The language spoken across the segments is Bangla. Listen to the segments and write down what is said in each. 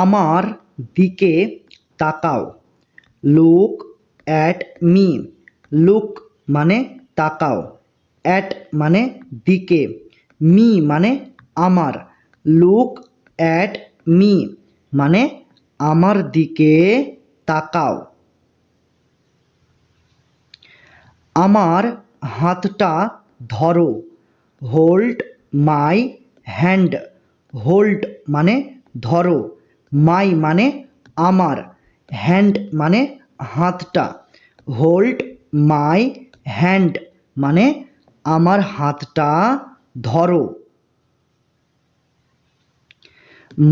আমার দিকে তাকাও। Look at me. লুক মানে তাকাও, অ্যাট মানে দিকে, মি মানে আমার। লুক অ্যাট মি মানে আমার দিকে তাকাও। আমার হাতটা ধরো। Hold my hand. হোল্ড মানে ধরো, মাই মানে আমার, হ্যান্ড মানে হাতটা। হোল্ড মাই হ্যান্ড মানে আমার হাতটা ধরো।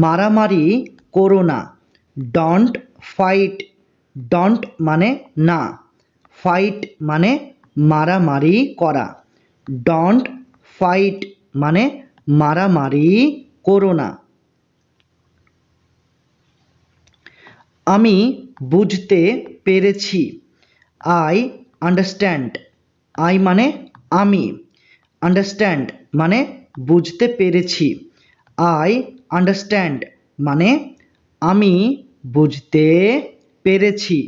মারামারি করো না। Don't fight. ডন্ট মানে না, ফাইট মানে মারামারি করা। ডন্ট ফাইট মানে মারামারি করো না। আমি বুঝতে পেরেছি। I understand. আই মানে আমি, আন্ডারস্ট্যান্ড মানে বুঝতে পেরেছি। আই আন্ডারস্ট্যান্ড মানে আমি বুঝতে পেরেছি।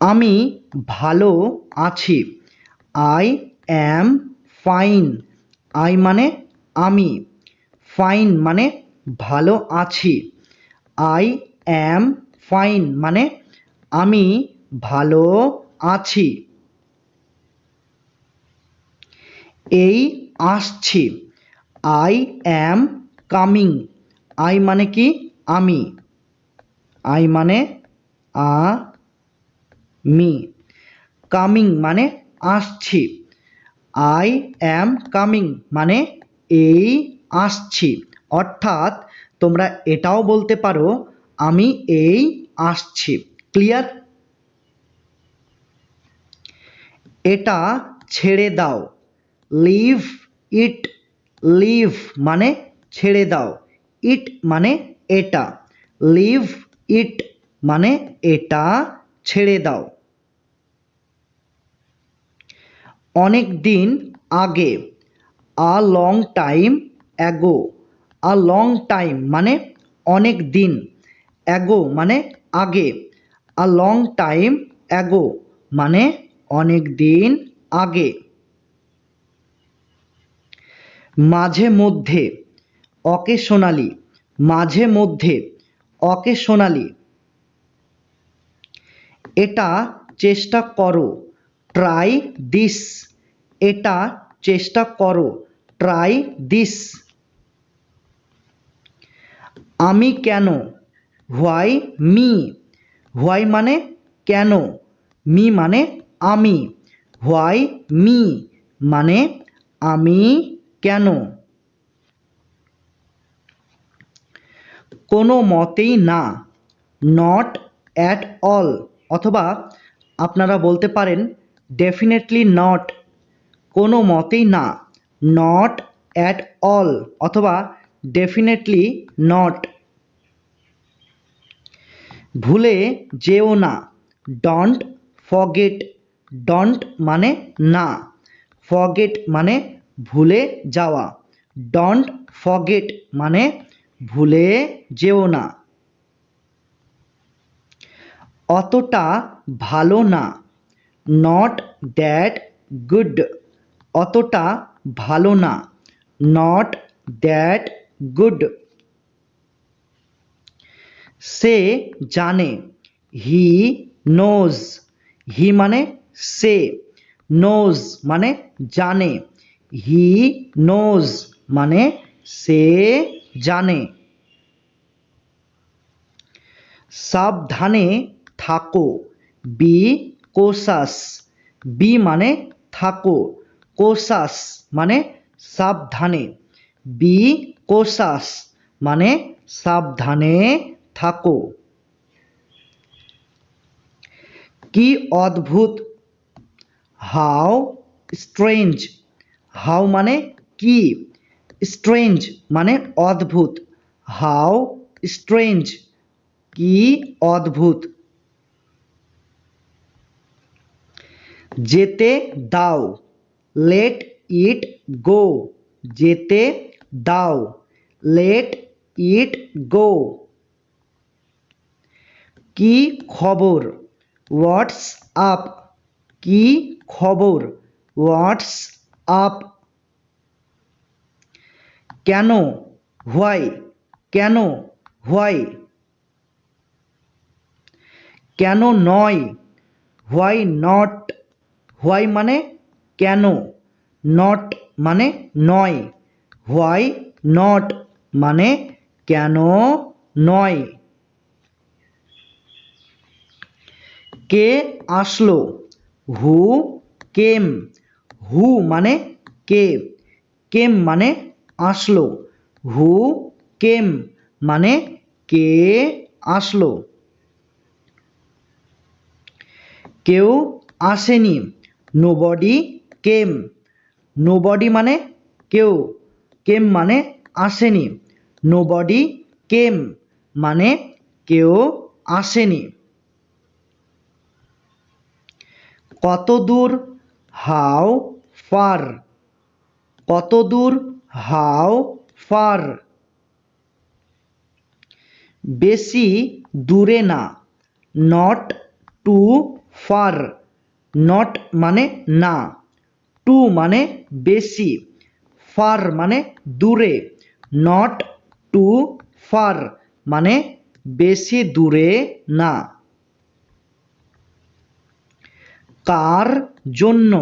আমি ভালো আছি। I am fine. আই মানে আমি, ফাইন মানে ভালো আছি। আই অ্যাম ফাইন মানে আমি ভালো আছি। এই আসছি। I am coming. আই মানে কি আমি, আই মানে আমি, কামিং মানে আসছি। আই অ্যাম কামিং মানে এই আসছি। অর্থাৎ তোমরা এটাও বলতে পারো আমি এই আসছি। ক্লিয়ার? এটা ছেড়ে দাও। লিভ ইট। লিভ মানে ছেড়ে দাও, ইট মানে এটা। লিভ ইট মানে এটা ছেড়ে দাও। অনেক দিন আগে। A long time ago. A long time মানে অনেক দিন, অ্যাগো মানে আগে। আ লং টাইম অ্যাগো মানে অনেক দিন আগে। মাঝে মধ্যে। অকেশনালি। মাঝে মধ্যে, অকেশনালি। এটা চেষ্টা করো। Try this. এটা চেষ্টা করো। Try this. আমি কেন। Why me. হোয়াই মানে কেন, মি মানে আমি। হোয়াই মি মানে আমি কেন। কোনো মতেই না। নট অ্যাট অল, অথবা আপনারা বলতে পারেন ডেফিনেটলি নট। কোনো মতেই না, নট অ্যাট অল অথবা ডেফিনেটলি নট। ভুলে যেও না। Don't forget. ডন্ট মানে না, ফরগেট মানে ভুলে যাওয়া। ডন্ট ফরগেট মানে ভুলে যেও না। অতটা ভালো না। Not that good. অতটা ভালো না, নট দ্যাট গুড। সে জানে। He knows. হি মানে সে, নোজ মানে জানে। হি নোজ মানে সে জানে। সাবধানে থাকো। বি কোসাস। বি মানে থাকো, কোসাস মানে সাবধানে। বি কোসাস মানে সাবধানে থাকো। কি অদ্ভুত। How strange. হাউ মানে কি, স্ট্রেঞ্জ মানে অদ্ভুত। হাউ স্ট্রেঞ্জ কি অদ্ভুত। যেতে দাও। লেট ইট গো। যেতে দাও। let it go. কি খবর? What's up. কি খবর? What's up. কেন? হোয়াই। কেন? হোয়াই। কেন নয়? Why not. হোয়াই মানে কেন, নট মানে নয়। হোয়াই নট মানে কেন নয়। কে আসলো? হু কেম। হু মানে কে, কেম মানে আসলো। হু কেম মানে কে আসলো। কেউ আসেনি। নোবডি কেম। নোবডি মানে কেউ, কেম মানে আসেনি। নোবডি কেম মানে কেউ আসেনি। কত দূর? How far. কত দূর? How far. বেশি দূরে না। Not too far. নট মানে না, টু মানে বেশি, ফার মানে দূরে। নট টু ফার মানে বেশি দূরে না। কার জন্য?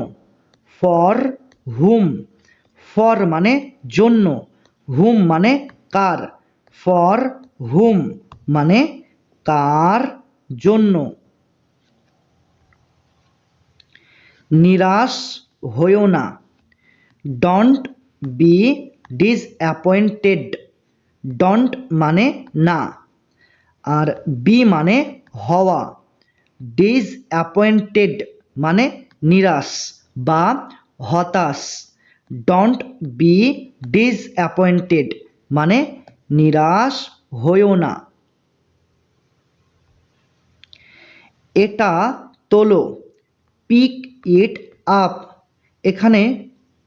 For hmm. ফর মানে জন্য, হুম মানে কার। ফর হুম মানে কার জন্য। নিরাশ হইও না। Don't be disappointed. ডোন্ট মানে না, আর বি মানে হওয়া। ডিসঅ্যাপয়েন্টেড মানে নিরাশ বা হতাশ। ডোন্ট বি ডিসঅ্যাপয়েন্টেড মানে নিরাশ হইও না। এটা তোলো। Pick it up. এখানে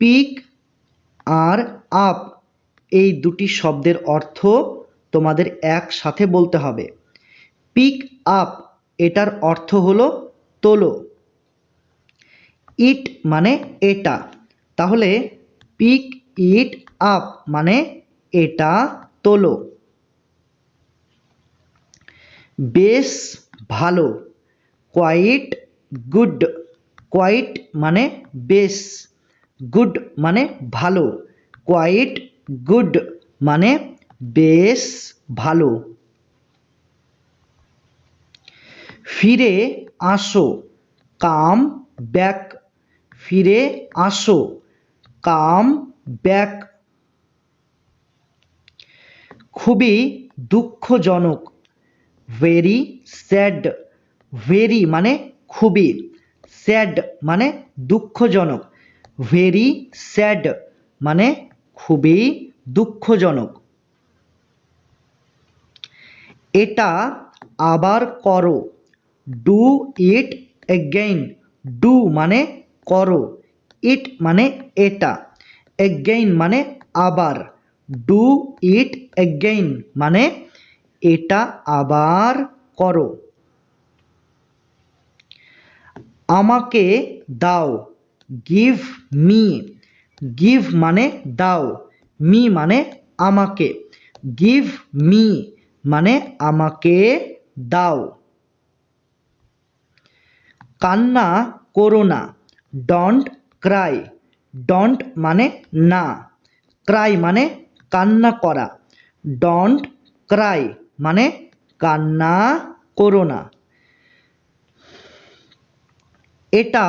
পিক আর আপ এই দুটি শব্দের অর্থ তোমাদের একসাথে বলতে হবে। পিক আপ এটার অর্থ হলো তোলো। ইট মানে এটা, তাহলে পিক ইট আপ মানে এটা তোলো। বেশ ভালো। Quite good. কোয়াইট মানে বেশ, গুড মানে ভালো। কোয়াইট গুড মানে বেশ ভালো। ফিরে আসো। Come back. ফিরে আসো। Come back. খুবই দুঃখজনক। Very sad. ভেরি মানে খুবই, স্যাড মানে দুঃখজনক। ভেরি স্যাড মানে খুবই দুঃখজনক। এটা আবার করো। Do it again. ডু মানে করো, ইট মানে এটা, এগেইন মানে আবার। ডু ইট এগেইন মানে এটা আবার করো। আমাকে দাও। Give me. গিভ মানে দাও, মি মানে আমাকে। গিভ মি মানে আমাকে দাও। কান্না করো না। Don't Cry. ডোন্ট মানে না, ক্রাই মানে কান্না করা। ডোন্ট ক্রাই মানে কান্না করো না। এটা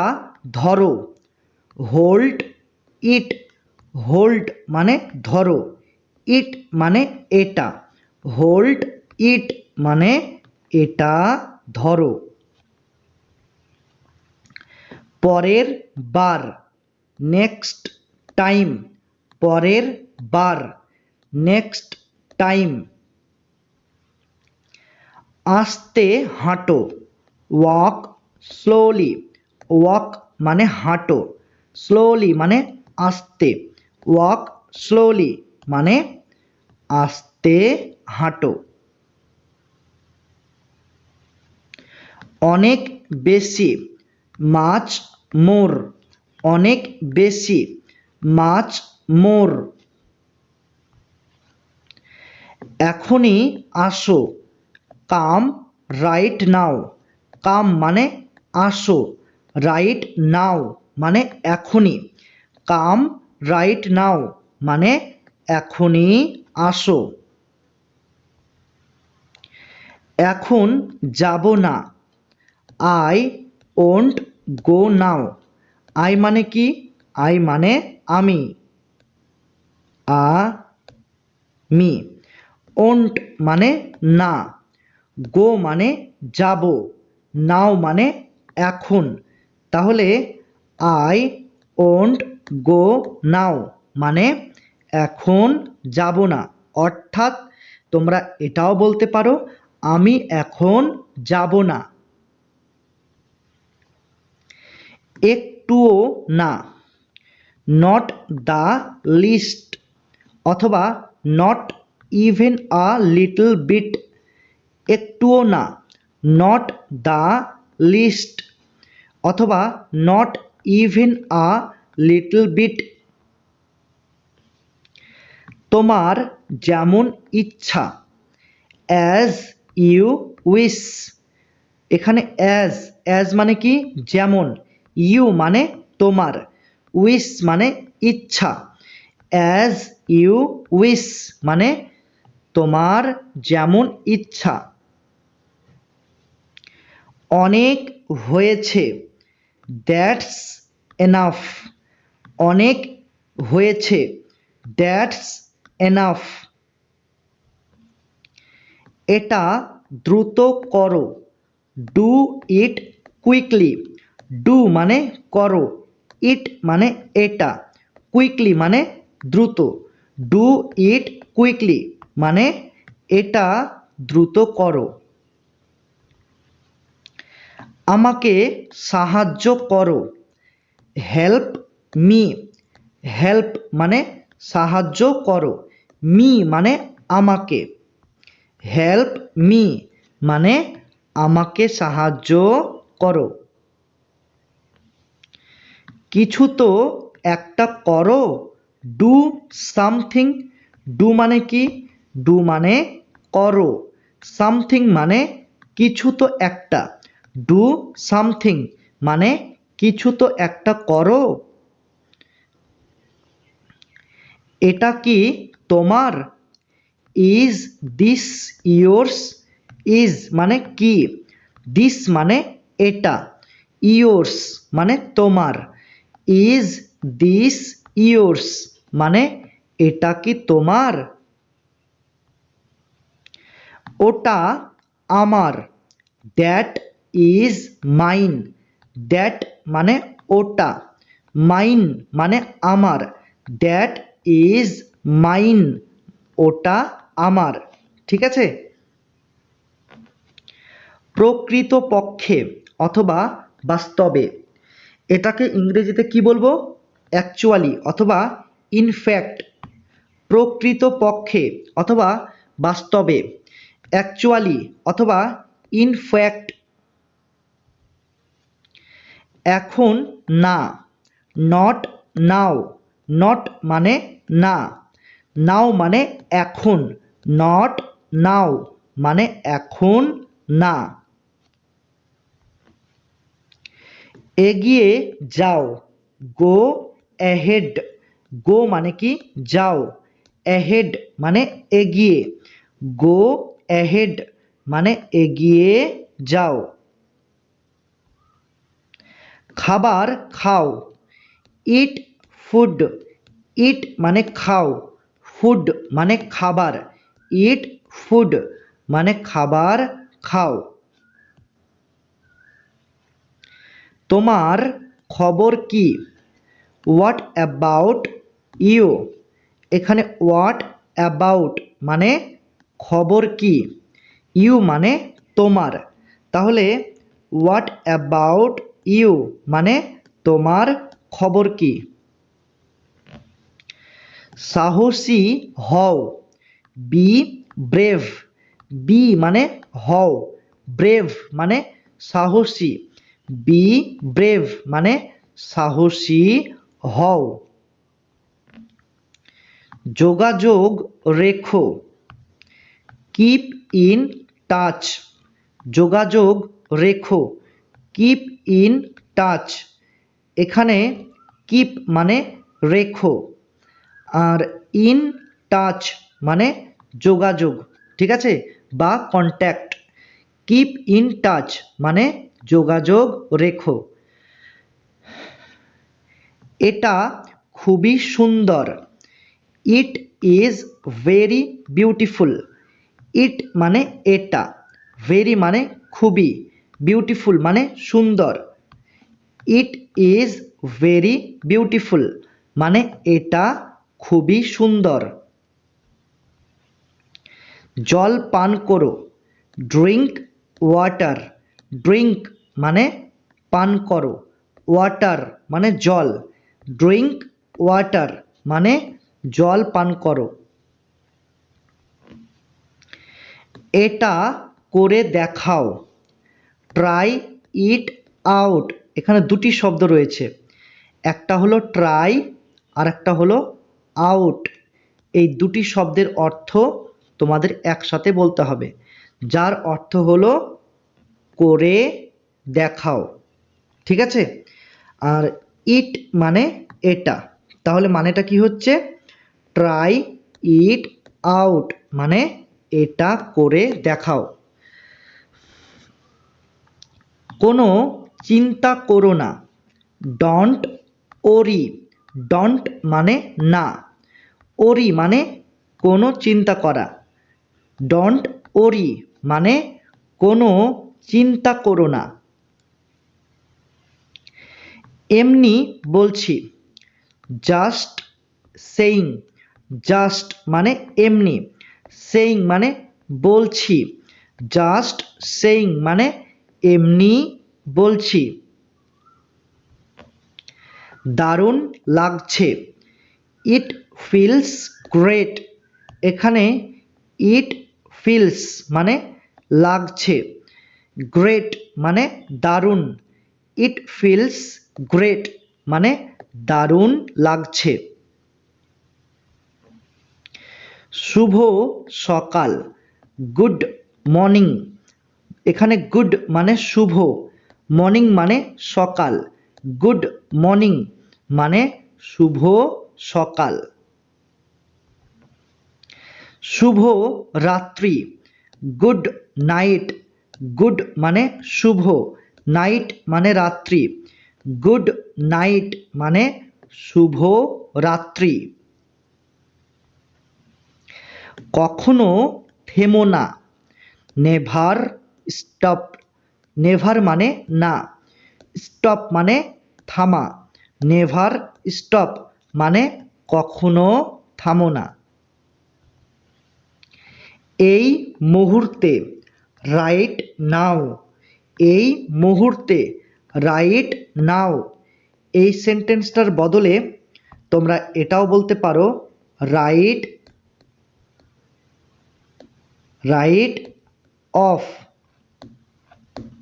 ধরো। Hold it. হোল্ড মানে ধরো, ইট মানে এটা। হোল্ড ইট মানে এটা ধরো। পরের বার। Next time. পরের বার, নেক্সট টাইম। আস্তে হাঁটো। Walk slowly. ওয়াক মানে হাঁটো, স্লোলি মানে আস্তে। ওয়াক স্লোলি মানে আস্তে হাঁটো। অনেক বেশি, মাচ মোর। অনেক বেশি, মাচ মোর। এখনই আসো, কাম রাইট নাও। কাম মানে আসো, রাইট নাও মানে এখনই। কাম রাইট নাও মানে এখনই আসো। এখন যাব না, I won't go now. I মানে কি? আই মানে আমি, আমি। ওন্ট মানে না, গো মানে যাব, নাও মানে এখন। তাহলে আই ওন্ট গো নাও মানে এখন যাব না। অর্থাৎ তোমরা এটাও বলতে পারো আমি এখন যাব না। একটুও না, নট দ্য লিস্ট অথবা not even a little bit. একটুও না, নট দ্য লিস্ট অথবা not even a little bit. তোমার যেমন ইচ্ছা, অ্যাজ ইউ উইশ। এখানে অ্যাজ মানে কি? যেমন। ইউ মানে তোমার, উইশ মানে ইচ্ছা। অ্যাজ ইউ উইশ মানে তোমার যেমন ইচ্ছা। অনেক হয়েছে, দ্যাটস এনাফ। অনেক হয়েছে, দ্যাটস এনাফ। এটা দ্রুত করো, ডু ইট কুইকলি। ডু মানে করো, ইট মানে এটা, কুইকলি মানে দ্রুত। ডু ইট কুইকলি মানে এটা দ্রুত করো। আমাকে সাহায্য করো, হেল্প মি। হেল্প মানে সাহায্য করো, মি মানে আমাকে। হেল্প মি মানে আমাকে সাহায্য করো। কিছু তো একটা করো, ডু সামথিং। ডু মানে কি? ডু মানে করো, সামথিং মানে কিছু তো একটা। ডু সামথিং মানে কিছু তো একটা করো। এটা কি তোমার? Is this yours. ইজ মানে কি, দিস মানে এটা, ইয়োর্স মানে তোমার। ইজ দিস ইয়োর্স মানে এটা কি তোমার? ওটা আমার, দ্যাট ইজ মাইন। দ্যাট মানে ওটা, মাইন মানে আমার, দ্যাট ইজ মাইন ওটা আমার। ঠিক আছে? প্রকৃতপক্ষে অথবা বাস্তবে, এটাকে ইংরেজিতে কি বলবো? অ্যাকচুয়ালি অথবা ইনফ্যাক্ট। প্রকৃতপক্ষে অথবা বাস্তবে, অ্যাকচুয়ালি অথবা ইনফ্যাক্ট। এখন না, নট নাও। নট মানে না, নাও মানে এখন, নট নাও মানে এখন না। এগিয়ে যাও, গো অ্যাহেড। গো মানে কি? যাও। অ্যাহেড মানে এগিয়ে, গো অ্যাহেড মানে এগিয়ে যাও। খাবার খাও, ইট ফুড। ইট মানে খাও, ফুড মানে খাবার, ইট ফুড মানে খাবার খাও। তোমার খবর কি? What about you. এখানে হোয়াট অ্যাবাউট মানে খবর কি, ইউ মানে তোমার। তাহলে হোয়াট অ্যাবাউট ইউ মানে তোমার খবর কি? সাহসী হও, বি ব্রেভ, বি মানে হও, ব্রেভ মানে সাহসী, বি ব্রেভ মানে সাহসী হও। যোগাযোগ রেখো, কিপ ইন টাচ, যোগাযোগ রেখো, কিপ ইন টাচ। এখানে কিপ মানে রেখো, আর ইন টাচ মানে যোগাযোগ, ঠিক আছে, বা কন্ট্যাক্ট। কিপ ইন টাচ মানে যোগাযোগ রেখো। এটা খুবই সুন্দর, ইট ইজ ভেরি বিউটিফুল। ইট মানে এটা, ভেরি মানে খুবই, বিউটিফুল মানে সুন্দর। ইট ইজ ভেরি বিউটিফুল মানে এটা খুবই সুন্দর। জল পান করো, ড্রিঙ্ক ওয়াটার, ড্রিঙ্ক মানে পান করো, ওয়াটার মানে জল, ড্রিঙ্ক ওয়াটার মানে জল পান করো। এটা করে দেখাও, ট্রাই ইট আউট। এখানে দুটি শব্দ রয়েছে, একটা হলো ট্রাই আর একটা হলো আউট। এই দুটি শব্দের অর্থ তোমাদের একসাথে বলতে হবে, যার অর্থ হলো করে দেখাও, ঠিক আছে। আর ইট মানে এটা, তাহলে মানেটা কি হচ্ছে, ট্রাই ইট আউট মানে এটা করে দেখাও। কোনো চিন্তা করো না, ডন্ট ওরি, ডন্ট মানে না, ওরি মানে কোনো চিন্তা করা, ডন্ট ওরি মানে কোনো চিন্তা করো না। এমনি বলছি, জাস্ট সেইং, জাস্ট মানে এমনি, সেইং মানে বলছি, জাস্ট সেইং মানে এমনি বলছি। দারুণ লাগছে, ইট ফিলস গ্রেট। এখানে ইট ফিলস মানে লাগছে, গ্রেট মানে দারুণ, ইট ফিলস গ্রেট মানে দারুণ লাগছে। শুভ সকাল, গুড মর্নিং। এখানে গুড মানে শুভ, মর্নিং মানে সকাল, গুড মর্নিং মানে শুভ সকাল। শুভ রাত্রি, গুড নাইট, গুড মানে শুভ, নাইট মানে রাত্রি, গুড নাইট মানে শুভ রাত্রি। কখনো থেমো না, নেভার স্টপ, নেভার মানে না, স্টপ মানে থামা, নেভার স্টপ মানে কখনো থামো না। এই মুহূর্তে, রাইট নাও, এই মুহূর্তে, রাইট নাও। এই সেন্টেন্সটার বদলে তোমরা এটাও বলতে পারো, রাইট রাইট অফ,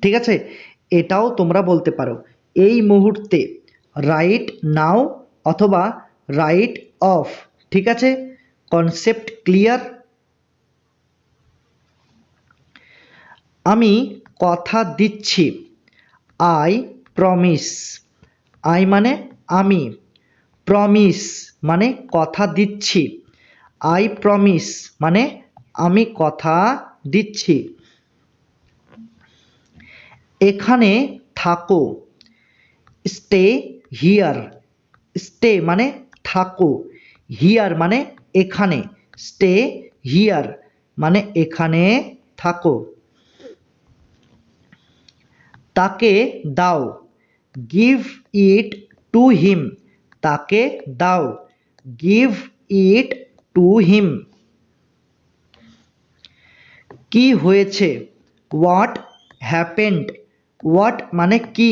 ঠিক আছে, এটাও তোমরা বলতে পারো, এই মুহূর্তে, রাইট নাও অথবা রাইট অফ, ঠিক আছে। Concept clear? আমি কথা দিচ্ছি, আই প্রমিস, আই মানে আমি, প্রমিস মানে কথা দিচ্ছি, আই প্রমিস মানে আমি কথা দিচ্ছি। এখানে থাকো, স্টে হিয়ার, স্টে মানে থাকো, হিয়ার মানে এখানে, স্টে হিয়ার মানে এখানে থাকো। তাকে দাও, গিভ ইট টু হিম, তাকে দাও, গিভ ইট টু হিম। কি হয়েছে, হোয়াট হ্যাপেন্ড, হোয়াট মানে কি,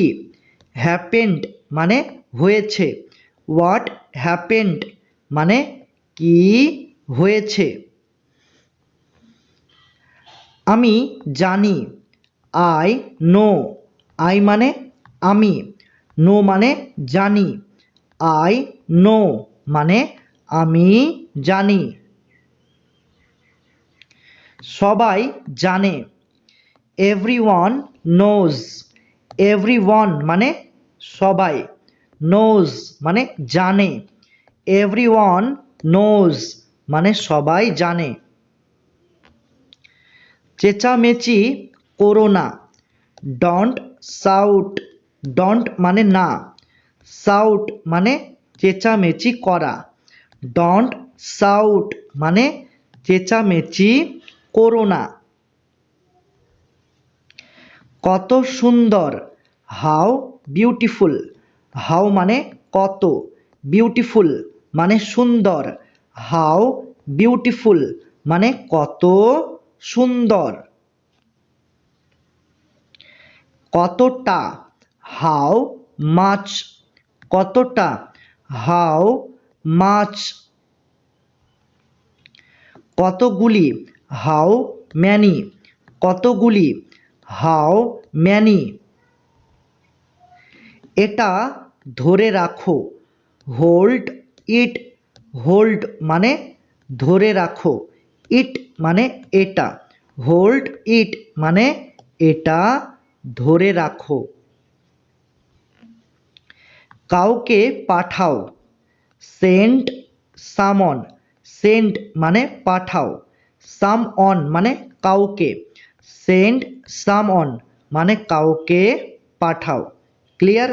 হ্যাপেন্ড মানে হয়েছে, হোয়াট হ্যাপেন্ড মানে কি হয়েছে। আমি জানি, আই নো। আই মানে আমি, নো মানে জানি, আই নো মানে আমি জানি। সবাই জানে, এভরিওয়ান নোজ। এভরিওয়ান মানে সবাই, নোজ মানে জানে, এভরিওয়ান নোজ মানে সবাই জানে। চেঁচামেচি করো না, ডন্ট শাউট। ডন্ট মানে না, শাউট মানে চেঁচামেচি করা, ডন্ট শাউট মানে চেঁচামেচি করো না। কত সুন্দর, হাউ বিউটিফুল। হাউ মানে কত, বিউটিফুল মানে সুন্দর, হাউ বিউটিফুল মানে কত সুন্দর। কতটা, হাউ মাচ। কতটা, হাউ মাচ। কতগুলি, হাউ ম্যানি। কতগুলি, হাউ ম্যানি। এটা ধরে রাখো, হোল্ড ইট। হোল্ড মানে ধরে রাখো, ইট মানে এটা, হোল্ড ইট মানে এটা ধরে রাখো। কাউকে পাঠাও, সেন্ড সামন। সেন্ড মানে পাঠাও, সাম অন মানে কাউকে, সেন্ড সাম অন মানে কাউকে পাঠাও। ক্লিয়ার?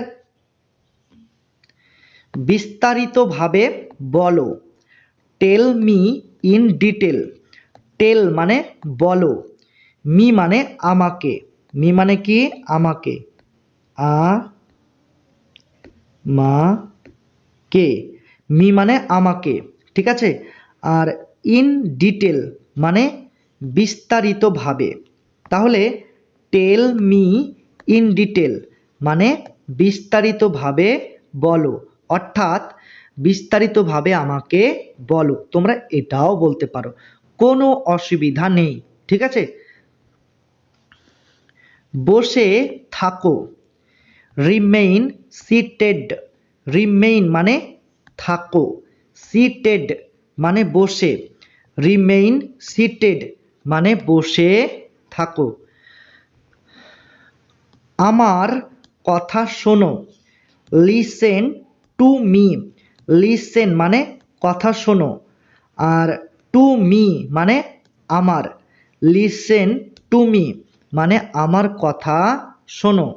বিস্তারিতভাবে বলো, টেল মি ইন ডিটেল। টেল মানে বলো, মি মানে আমাকে, মি মানে কি আমাকে, আ মা কে, মি মানে আমাকে, ঠিক আছে। আর ইন ডিটেল মানে বিস্তারিতভাবে। তাহলে টেল মি ইন ডিটেল মানে বিস্তারিতভাবে বলো, অর্থাৎ বিস্তারিতভাবে আমাকে বলো। তোমরা এটাও বলতে পারো, কোনো অসুবিধা নেই, ঠিক আছে। বসে থাকো, রিমেইন সিটেড। রিমেইন মানে থাকো, সিটেড মানে বসে, রিমেইন সিটেড মানে বসে থাকো। আমার কথা শোনো, লিসেন টু মি। লিসেন মানে কথা শোনো, আর টু মি মানে আমার, লিসেন টু মি মানে আমার কথা শোনো।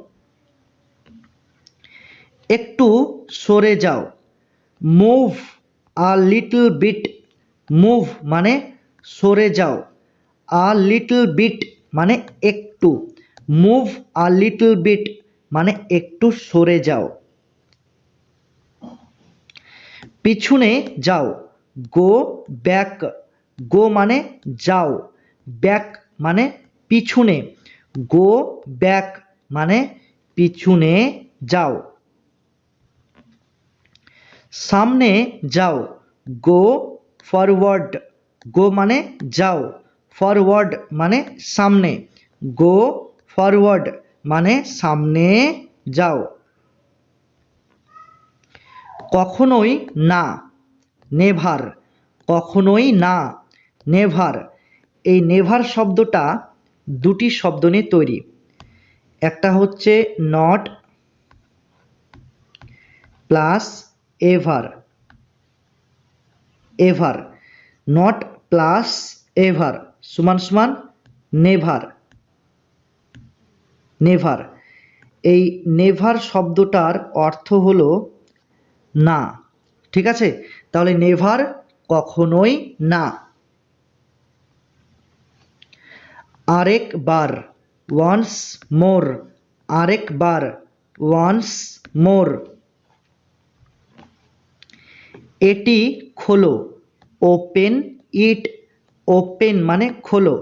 একটু সরে যাও, move a little bit. Move মানে সরে যাও, আ লিটল বিট মানে একটু, মুভ আ লিটল বিট মানে একটু সরে যাও। পিছনে যাও, গো ব্যাক। গো মানে যাও, ব্যাক মানে পিছনে, গো ব্যাক মানে পিছনে যাও। সামনে যাও, গো ফরওয়ার্ড। গো মানে যাও, ফরওয়ার্ড মানে সামনে, গো ফরওয়ার্ড মানে সামনে যাও। কখনোই না, নেভার। কখনোই না, নেভার। এই নেভার শব্দটা দুটি শব্দ নিয়ে তৈরি, একটা হচ্ছে not plus ever. Ever, not plus ever সমান সমান নেভার। নেভার, এই নেভার শব্দটার অর্থ হলো না, ঠিক আছে। তাহলে নেভার কখনোই না। আরেকবার, ওয়ান্স মোর। আরেকবার, ওয়ান্স মোর। এটি খোলো, ওপেন ইট। ওপেন মানে খোলো,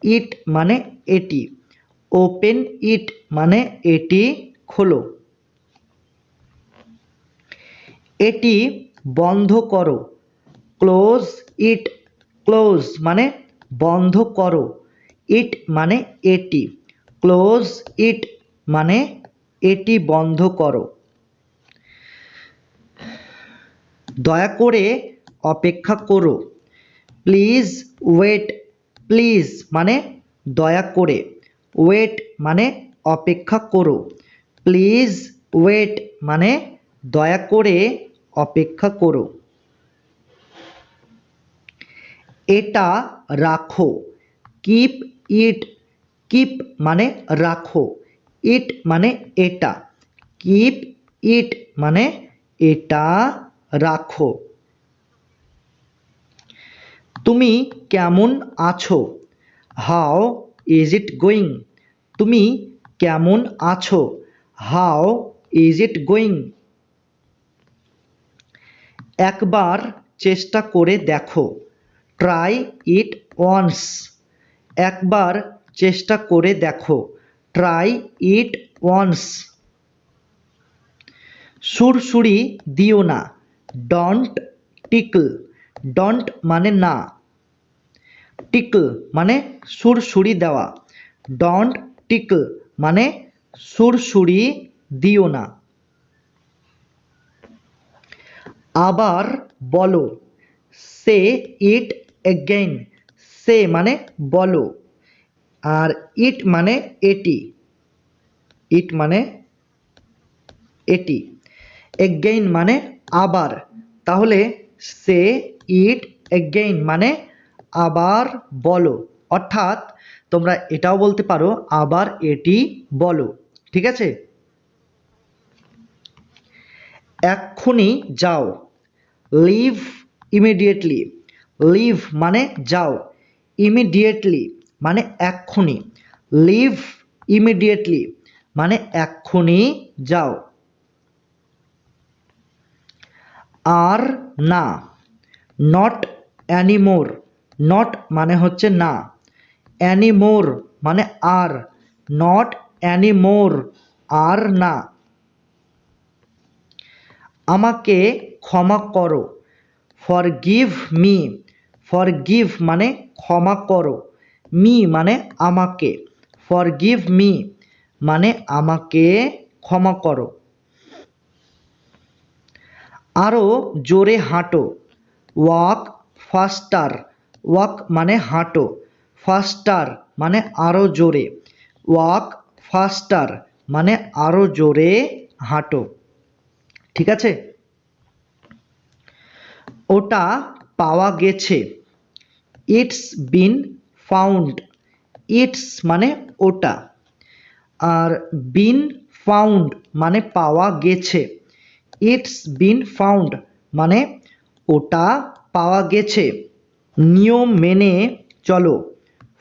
ইট মানে এটি, ওপেন ইট মানে এটি খোলো। এটি বন্ধ করো, ক্লোজ ইট। ক্লোজ মানে বন্ধ করো, ইট মানে এটি, ক্লোজ ইট মানে এটি বন্ধ করো। দয়া করে অপেক্ষা করো, প্লিজ ওয়েট, প্লিজ মানে দয়া করে, ওয়েট মানে অপেক্ষা করো, প্লিজ ওয়েট মানে দয়া করে অপেক্ষা করো। এটা রাখো, কিপ ইট, কিপ মানে রাখো, ইট মানে এটা, কিপ ইট মানে এটা রাখো। তুমি কেমন আছো, হাউ ইজ ইট গোয়িং, তুমি কেমন আছো, হাউ ইজ ইট গোয়িং। একবার চেষ্টা করে দেখো, ট্রাই ইট ওয়ান্স, একবার চেষ্টা করে দেখো, ট্রাই ইট ওয়ান্স। সুরসুরি দিও না, ডন্ট টিকল, ডন্ট মানে না, টিকল মানে সুরসুরি দেওয়া, ডন্ট টিকল মানে সুরসুরি দিও না। আবার বলো, সে ইট এগেইন, সে মানে বলো, আর ইট মানে এটি, ইট মানে এটি, এগেইন মানে আবার, তাহলে সে ইট এগেইন মানে আবার বলো, অর্থাৎ তোমরা এটাও বলতে পারো আবার এটি বলো, ঠিক আছে। এক্ষুনি যাও, লিভ ইমিডিয়েটলি, লিভ মানে যাও, ইমিডিয়েটলি মানে এক্ষুনি, লিভ ইমিডিয়েটলি মানে এক্ষুনি যাও। আর না, নট অ্যানিমোর, নট মানে হচ্ছে না, অ্যানিমোর মানে আর, নট অ্যানিমোর আর না। আমাকে ক্ষমা করো, ফরগিভ মি, ফরগিভ মানে ক্ষমা করো, মি মানে আমাকে, ফরগিভ মি মানে আমাকে ক্ষমা করো। আরও জোরে হাঁটো, ওয়াক ফাস্টার, ওয়াক মানে হাঁটো, ফাস্টার মানে আরও জোরে, ওয়াক ফাস্টার মানে আরও জোরে হাঁটো, ঠিক আছে। ওটা পাওয়া গেছে, ইটস বিন ফাউন্ড, ইটস মানে ওটা, আর বিন ফাউন্ড মানে পাওয়া গেছে, ইটস বিন ফাউন্ড মানে ওটা পাওয়া গেছে। নিয়ম মেনে চলো,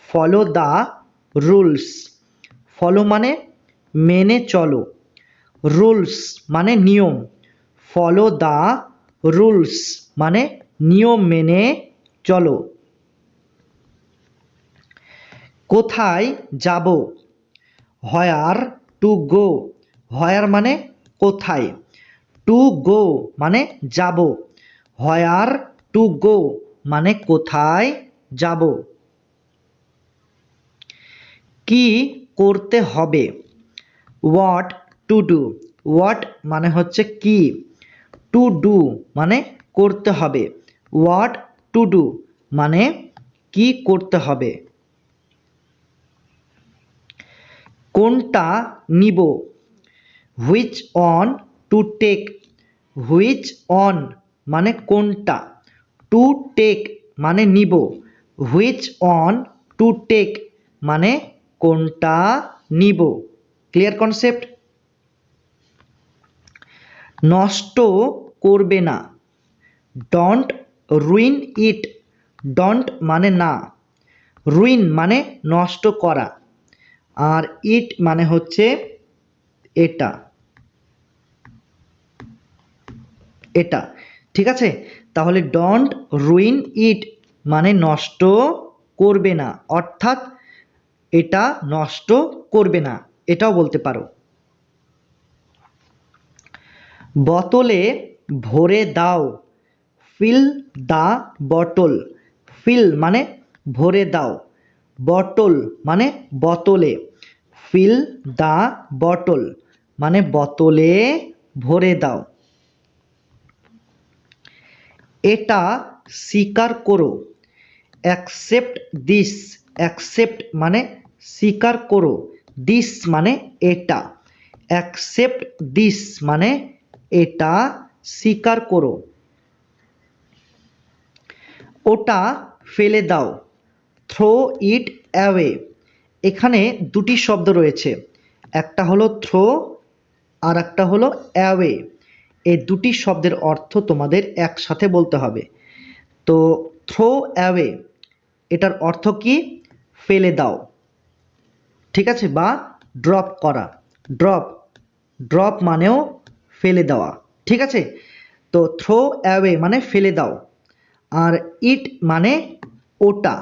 ফলো দ্য রুলস, ফলো মানে মেনে চলো, রুলস মানে নিয়ম, ফলো দ্য রুলস মানে নিয়ম মেনে চলো। কোথায় যাব, হোয়ার টু গো, হোয়ার মানে কোথায়, টু গো মানে যাব, হোয়ার টু গো মানে কোথায় যাব। কি করতে হবে, হোয়াট টু ডু, হোয়াট মানে হচ্ছে কি, টু ডু মানে করতে হবে, হোয়াট টু ডু মানে কি করতে হবে। কোনটা নিব, which one to take, which one মানে কোনটা, টু টেক মানে নিব, হুইচ অন টু টেক মানে কোনটা নিব, ক্লিয়ার কনসেপ্ট। নষ্ট করবে না, ডন্ট রুইন ইট, ডন্ট মানে না, রুইন মানে নষ্ট করা, আর ইট মানে হচ্ছে এটা, এটা, ঠিক আছে। তাহলে ডন্ট রুইন ইট মানে নষ্ট করবে না, অর্থাৎ এটা নষ্ট করবে না, এটাও বলতে পারো। বোতলে ভরে দাও, ফিল দ্য বটল, ফিল মানে ভরে দাও, বটল মানে বোতলে, ফিল দ্য বটল মানে বোতলে ভরে দাও। এটা স্বীকার করো, অ্যাকসেপ্ট দিস, অ্যাকসেপ্ট মানে স্বীকার করো, দিস মানে এটা, অ্যাকসেপ্ট দিস মানে এটা স্বীকার করো। ওটা ফেলে দাও, থ্রো ইট অ্যাওয়ে। এখানে দুটি শব্দ রয়েছে, একটা হলো থ্রো আর একটা হলো অ্যাওয়ে। এই দুটি শব্দের অর্থ তোমাদের একসাথে বলতে হবে। তো থ্রো অ্যাওয়ে এটার অর্থ কি? ফেলে দাও, ঠিক আছে, বা ড্রপ করা। ড্রপ, ড্রপ মানেও ফেলে দেওয়া, ঠিক আছে। তো থ্রো অ্যাওয়ে মানে ফেলে দাও, আর ইট মানে ওটা।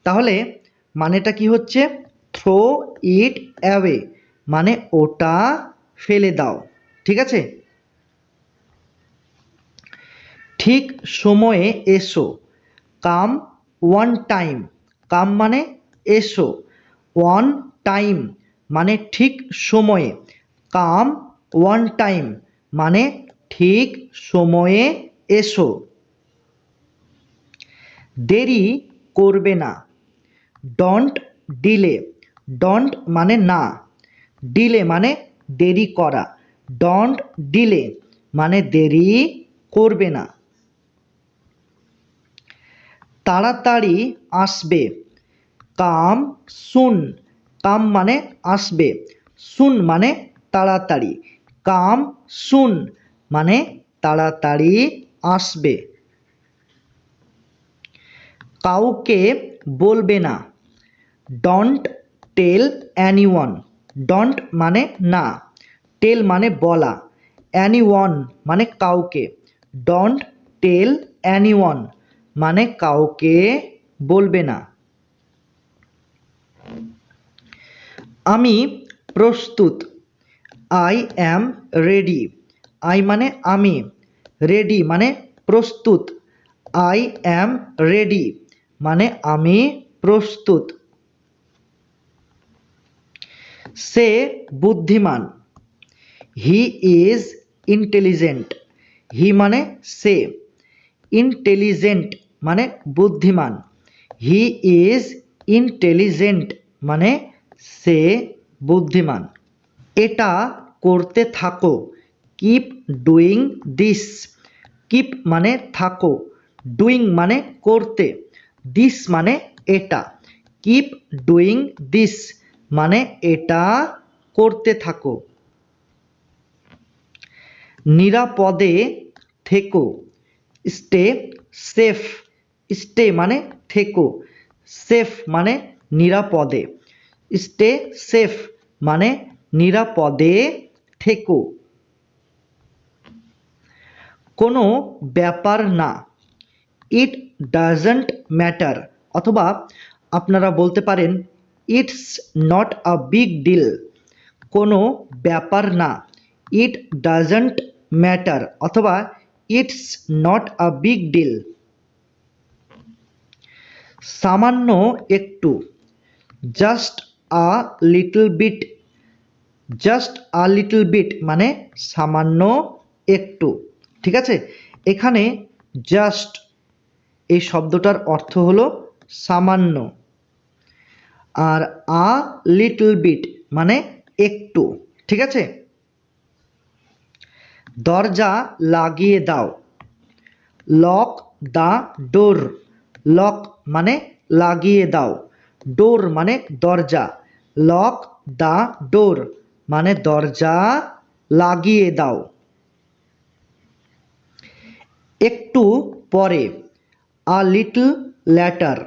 তাহলে মানেটা কি হচ্ছে? থ্রো ইট অ্যাওয়ে মানে ওটা ফেলে দাও, ঠিক আছে। ঠিক সময়ে এসো, কাম ওয়ান টাইম। কাম মানে এসো, ওয়ান টাইম মানে ঠিক সময়ে, কাম ওয়ান টাইম মানে ঠিক সময়ে এসো। দেরি করবে না, ডোন্ট ডিলে। ডোন্ট মানে না, ডিলে মানে দেরি করা, ডোন্ট ডিলে মানে দেরি করবে না। তাড়াতাড়ি আসবে, কাম সুন। কাম মানে আসবে, সুন মানে তাড়াতাড়ি, কাম সুন মানে তাড়াতাড়ি আসবে। কাউকে বলবে না, ডোন্ট টেল এনিওয়ান। ডোন্ট মানে না, টেল মানে বলা, এনিওয়ান মানে কাউকে, ডোন্ট টেল এনিওয়ান মানে কাউকে বলবে না। আমি প্রস্তুত, আই অ্যাম রেডি। আই মানে আমি, রেডি মানে প্রস্তুত, আই অ্যাম রেডি মানে আমি প্রস্তুত। সে বুদ্ধিমান, হি ইজ ইন্টেলিজেন্ট। হি মানে সে, ইন্টেলিজেন্ট মানে বুদ্ধিমান, হি ইজ ইন্টেলিজেন্ট মানে সে বুদ্ধিমান। এটা করতে থাকো, কিপ ডুইং দিস। কিপ মানে থাকো, ডুইং মানে করতে, দিস মানে এটা, কিপ ডুইং দিস মানে এটা করতে থাকো। নিরাপদে থেকো, স্টে সেফ। স্টে মানে থেকো, সেফ মানে নিরাপদে, স্টে সেফ মানে নিরাপদে থেকো। কোনো ব্যাপার না, ইট ডাজন্ট ম্যাটার, অথবা আপনারা বলতে পারেন it's not a big deal. কোনো ব্যাপার না, ইট ডাজন্ট ম্যাটার অথবা it's not a big deal. সামান্য একটু, just a little bit. Just a little bit মানে সামান্য একটু, ঠিক আছে। এখানে জাস্ট এই শব্দটার অর্থ হলো সামান্য, আর আ লিটল বিট মানে একটু, ঠিক আছে। দরজা লাগিয়ে দাও, লক দ্য ডোর। লক মানে লাগিয়ে দাও, ডোর মানে দরজা, লক দ্য ডোর মানে দরজা লাগিয়ে দাও। একটু পরে, a little later.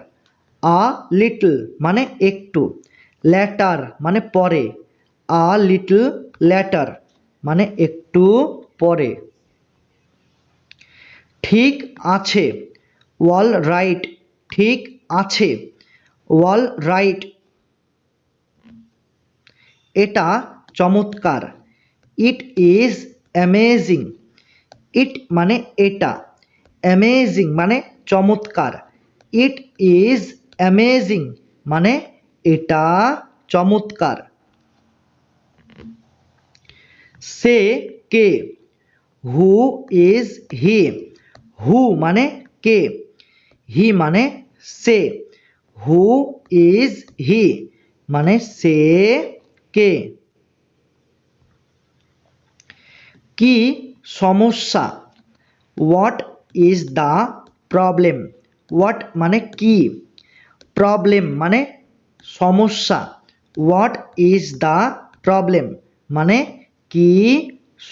A little মানে একটু, ল্যাটার মানে পরে, আ লিটল ল্যাটার মানে একটু পরে। ঠিক আছে, অল রাইট। ঠিক আছে, অল রাইট। এটা চমৎকার, ইট ইজ অ্যামেজিং। ইট মানে এটা, অ্যামেজিং মানে চমৎকার, ইট ইজ অ্যামেজিং মানে এটা চমৎকার। সে কে, হু ইজ হি, হু মানে কে, হি মানে সে, হু ইজ হি মানে সে কে। কি সমস্যা, what is the problem, what মানে কি, প্রবলেম মানে সমস্যা, হোয়াট ইজ দ্য প্রবলেম মানে কি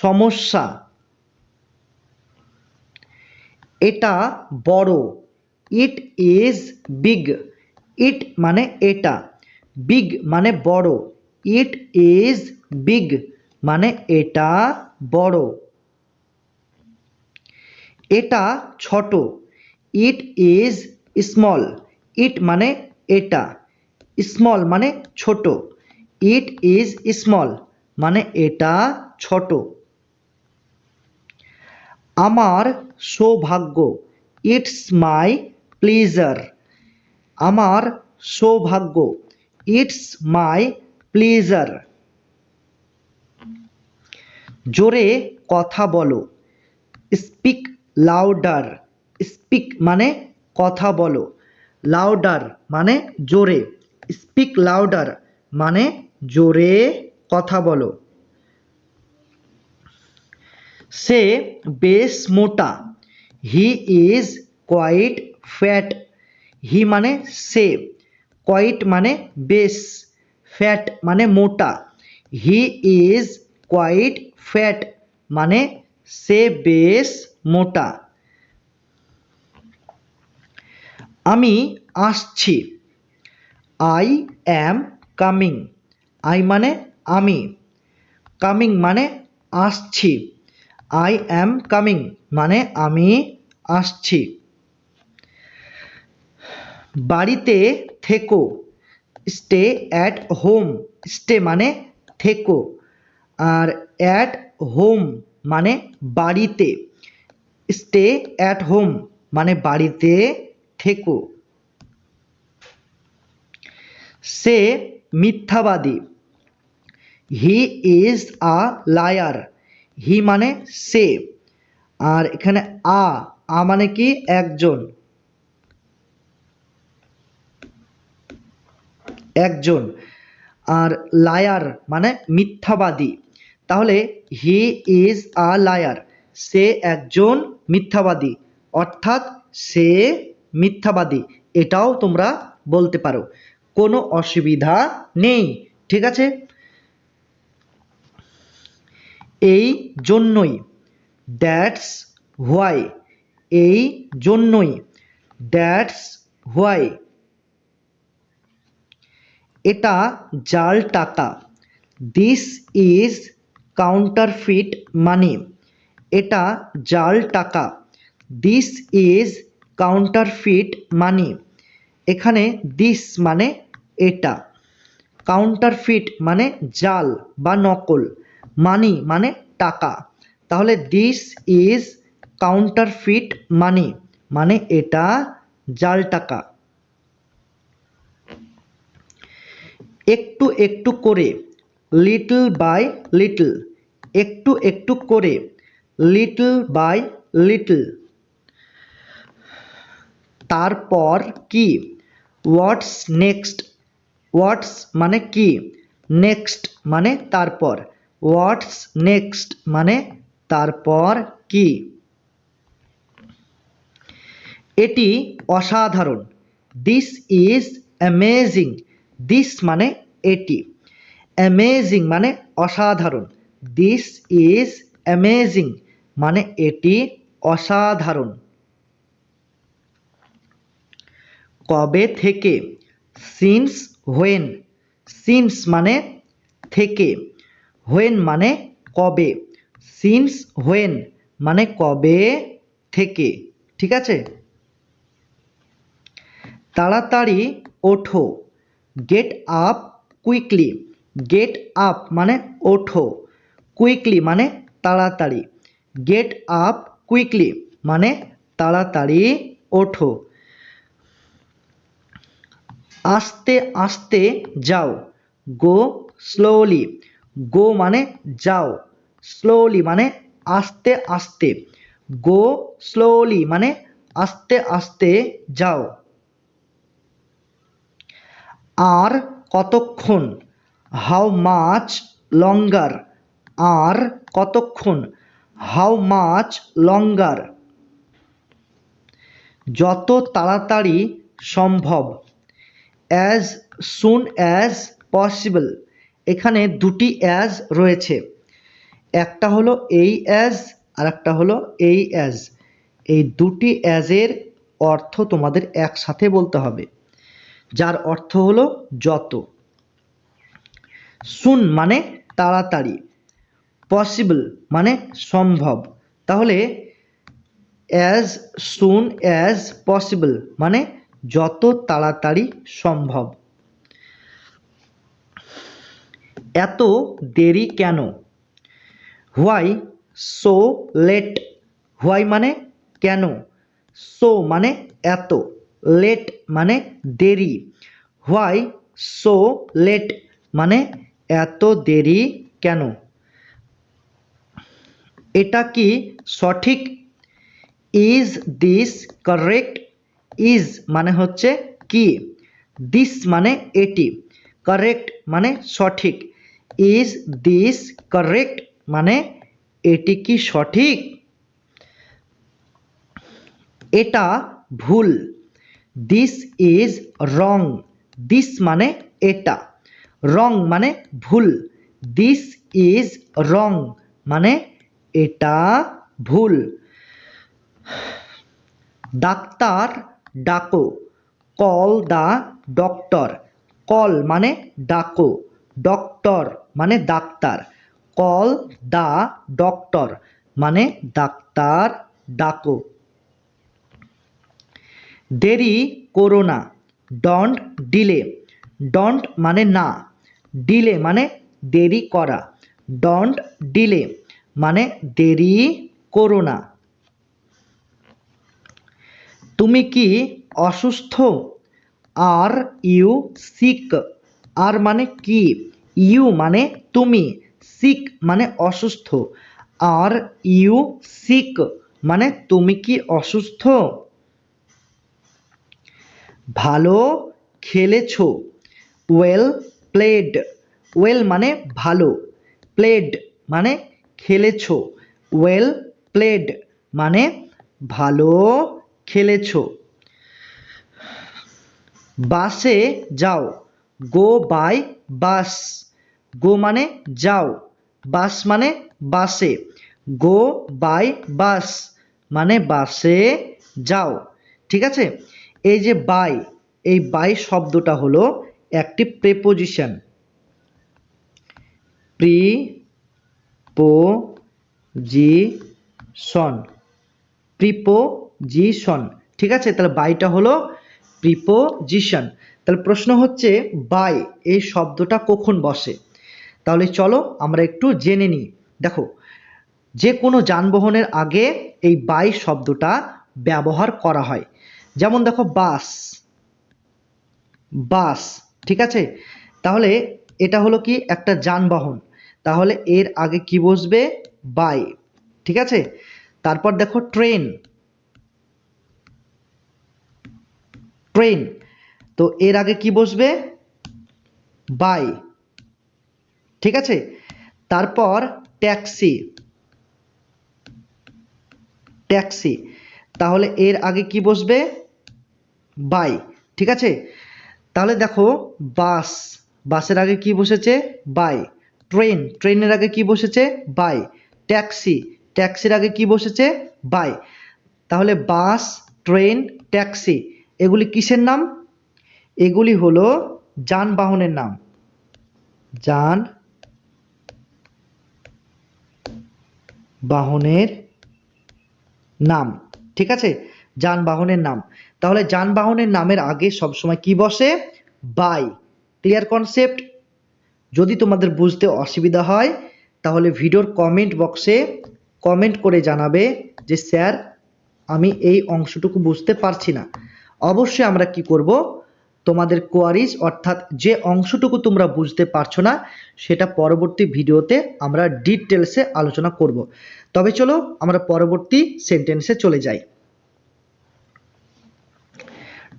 সমস্যা। এটা বড়, ইট ইজ বিগ, ইট মানে এটা, বিগ মানে বড়, ইট ইজ বিগ মানে এটা বড়। এটা ছোট, ইট ইজ স্মল, ইট মানে এটা, স্মল মানে ছোট, ইট ইজ স্মল মানে এটা ছোট। আমার সৌভাগ্য, ইটস মাই প্লেজার, আমার সৌভাগ্য, ইটস মাই প্লেজার। জোরে কথা বলো, স্পিক লাউডার, স্পিক মানে কথা বলো, লাউডার মানে জোরে, স্পিক লাউডার মানে জোরে কথা বলো। সে বেশ মোটা, হি ইজ কোয়াইট ফ্যাট, হি মানে সে, কোয়াইট মানে বেশ, ফ্যাট মানে মোটা, হি ইজ কোয়াইট ফ্যাট মানে সে বেশ মোটা। আমি আসছি, আই অ্যাম কামিং, আই মানে আমি, কামিং মানে আসছি, আই অ্যাম কামিং মানে আমি আসছি। বাড়িতে থেকো, স্টে অ্যাট হোম, স্টে মানে থেকো, আর অ্যাট হোম মানে বাড়িতে, স্টে অ্যাট হোম মানে বাড়িতে থেকো। সে মিথ্যাবাদী, হি ইজ আ লায়ার, হি মানে সে, আর এখানে আ মানে কি একজন, একজন, আর লায়ার মানে মিথ্যাবাদী, তাহলে হি ইজ আ লায়ার, সে একজন মিথ্যাবাদী, অর্থাৎ সে মিথ্যাবাদী, এটাও তোমরা বলতে পারো, কোনো অসুবিধা নেই, ঠিক আছে। এই জন্যই, দ্যাটস হোয়াই, এই জন্যই, দ্যাটস হোয়াই। এটা জাল টাকা, দিস ইজ কাউন্টারফিট মানি, এটা জাল টাকা, দিস ইজ কাউন্টারফিট মানি, এখানে দিস মানে এটা, কাউন্টারফিট মানে জাল বা নকল, মানি মানে টাকা, তাহলে দিস ইজ কাউন্টারফিট মানি মানে এটা জাল টাকা। একটু একটু করে, লিটল বাই লিটল, একটু একটু করে, লিটল বাই লিটল। তারপর কি, হোয়াটস নেক্সট, হোয়াটস মানে কি, নেক্সট মানে তারপর, হোয়াটস নেক্সট মানে তারপর কি। এটি অসাধারণ, দিস ইজ অ্যামেজিং, দিস মানে এটি, অ্যামেজিং মানে অসাধারণ, দিস ইজ অ্যামেজিং মানে এটি অসাধারণ। কবে থেকে, সিন্স হোয়েন, সিন্স মানে থেকে, হোয়েন মানে কবে, সিন্স হোয়েন মানে কবে থেকে, ঠিক আছে। তাড়াতাড়ি ওঠো, get up quickly, get up মানে ওঠো, কুইকলি মানে তাড়াতাড়ি, গেট আপ কুইকলি মানে তাড়াতাড়ি ওঠো। আস্তে আস্তে যাও, গো স্লোলি। গো মানে যাও, স্লোলি মানে আস্তে আস্তে, গো স্লোলি মানে আস্তে আস্তে যাও। আর কতক্ষণ, হাউ মাচ লঙ্গার। আর কতক্ষণ, হাউ মাচ লঙ্গার। যত তাড়াতাড়ি সম্ভব, অ্যাজ সুন অ্যাজ পসিবল। এখানে দুটি অ্যাজ রয়েছে, একটা হলো এই অ্যাজ আর একটা হলো এই অ্যাজ। এই দুটি অ্যাজের অর্থ তোমাদের একসাথে বলতে হবে, যার অর্থ হলো যত। সুন মানে তাড়াতাড়ি, পসিবল মানে সম্ভব। তাহলে অ্যাজ সুন অ্যাজ পসিবল মানে যত তাড়াতাড়ি সম্ভব। এত দেরি কেন, হোয়াই সো লেট। হোয়াই মানে কেন, সো মানে এত, লেট মানে দেরি। হোয়াই সো লেট মানে এত দেরি কেন। এটা কি সঠিক, ইজ দিস কারেক্ট। ইজ মানে হচ্ছে কি, দিস মানে এটি, কারেক্ট মানে সঠিক। ইজ দিস কারেক্ট মানে এটি কি সঠিক। এটা ভুল, দিস ইজ রং। দিস মানে এটা, রং মানে ভুল, দিস ইজ রং মানে এটা ভুল। ডাক্তার ডাকো, কল দ্য ডক্টর। কল মানে ডাকো, ডক্টর মানে ডাক্তার, কল দ্য ডক্টর মানে ডাক্তার ডাকো। দেরি করো না, ডন্ট ডিলে। ডন্ট মানে না, ডিলে মানে দেরি করা, ডন্ট ডিলে মানে দেরি করো না। তুমি কি অসুস্থ, আর ইউ সিক। আর মানে কি, ইউ মানে তুমি, সিক মানে অসুস্থ, আর ইউ সিক মানে তুমি কি অসুস্থ। ভালো খেলেছো, ওয়েল প্লেড। ওয়েল মানে ভালো, প্লেড মানে খেলেছো, ওয়েল প্লেড মানে ভালো খেলেছো। বাসে যাও, গো বাই বাস। গো মানে যাও, বাস মানে বাসে, গো বাই বাস মানে বাসে যাও। ঠিক আছে, এই যে বাই, এই বাই শব্দটা হলো একটি প্রেপোজিশন, প্রিপোজিশন, প্রিপোজিশন। ঠিক আছে, তাহলে বাইটা হলো প্রিপোজিশন। তাহলে প্রশ্ন হচ্ছে বাই এই শব্দটা কখন বসে। তাহলে চলো আমরা একটু জেনে নিই। দেখো, যে কোনো যানবাহনের আগে এই বাই শব্দটা ব্যবহার করা হয়। যেমন দেখো বাস, বাস। ঠিক আছে, তাহলে এটা হলো কি একটা যানবাহন, তাহলে এর আগে কি বসবে, বাই। ঠিক আছে, তারপর দেখো ট্রেন, ট্রেন, তো এর আগে কি বসবে, বাই। ঠিক আছে, তারপর ট্যাক্সি, ট্যাক্সি, তাহলে এর আগে কি বসবে, বাই। ঠিক আছে, তাহলে দেখো বাস, বাসের আগে কি বসেছে, বাই। ট্রেন, ট্রেনের আগে কি বসেছে, বাই। ট্যাক্সি, ট্যাক্সির আগে কি বসেছে, বাই। তাহলে বাস, ট্রেন, ট্যাক্সি এগুলি কিসের নাম, এগুলি হলো যানবাহনের নাম, যানবাহনের নাম। ঠিক আছে, যানবাহনের নাম। তাহলে যানবাহনের নামের আগে সবসময় কি বসে, বাই। Clear concept. যদি তোমাদের বুঝতে অসুবিধা হয় তাহলে ভিডিওর কমেন্ট বক্সে কমেন্ট করে জানাবে যে স্যার আমি এই অংশটুকু বুঝতে পারছি না। অবশ্যই আমরা কি করব, তোমাদের কোয়ারিজ অর্থাৎ যে অংশটুকু তোমরা বুঝতে পারছো না সেটা পরবর্তী ভিডিওতে আমরা ডিটেলসে আলোচনা করব। তবে চলো আমরা পরবর্তী সেন্টেন্সে চলে যাই।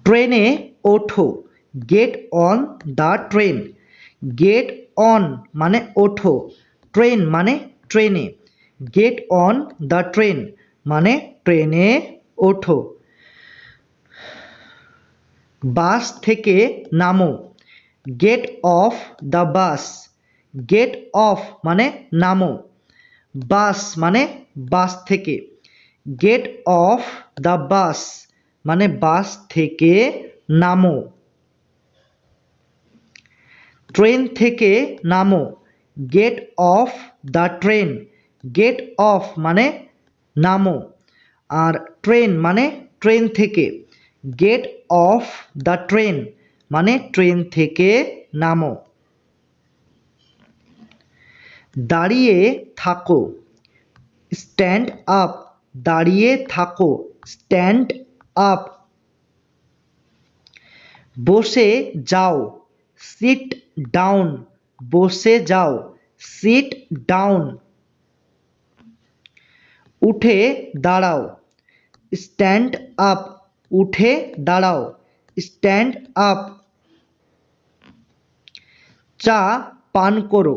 ট্রেনে ওঠো, get on the train. Get on মানে ওঠো, ট্রেন মানে ট্রেনে, গেট অন দ্য ট্রেন মানে ট্রেনে ওঠো। বাস থেকে নামো, get off the bus. Get off মানে নামো, বাস মানে বাস থেকে, গেট অফ দ্য বাস মানে বাস থেকে নামো। ট্রেন থেকে নামো, get off the train. Get off মানে নামো, আর ট্রেন মানে ট্রেন থেকে, গেট অফ দ্য ট্রেন মানে ট্রেন থেকে নামো। দাঁড়িয়ে থাকো, স্ট্যান্ড আপ। দাঁড়িয়ে থাকো, স্ট্যান্ড আপ। বসে যাও, সিট ডাউন। বসে যাও, সিট ডাউন। উঠে দাঁড়াও, স্ট্যান্ড আপ। উঠে দাঁড়াও, স্ট্যান্ড আপ। চা পান করো,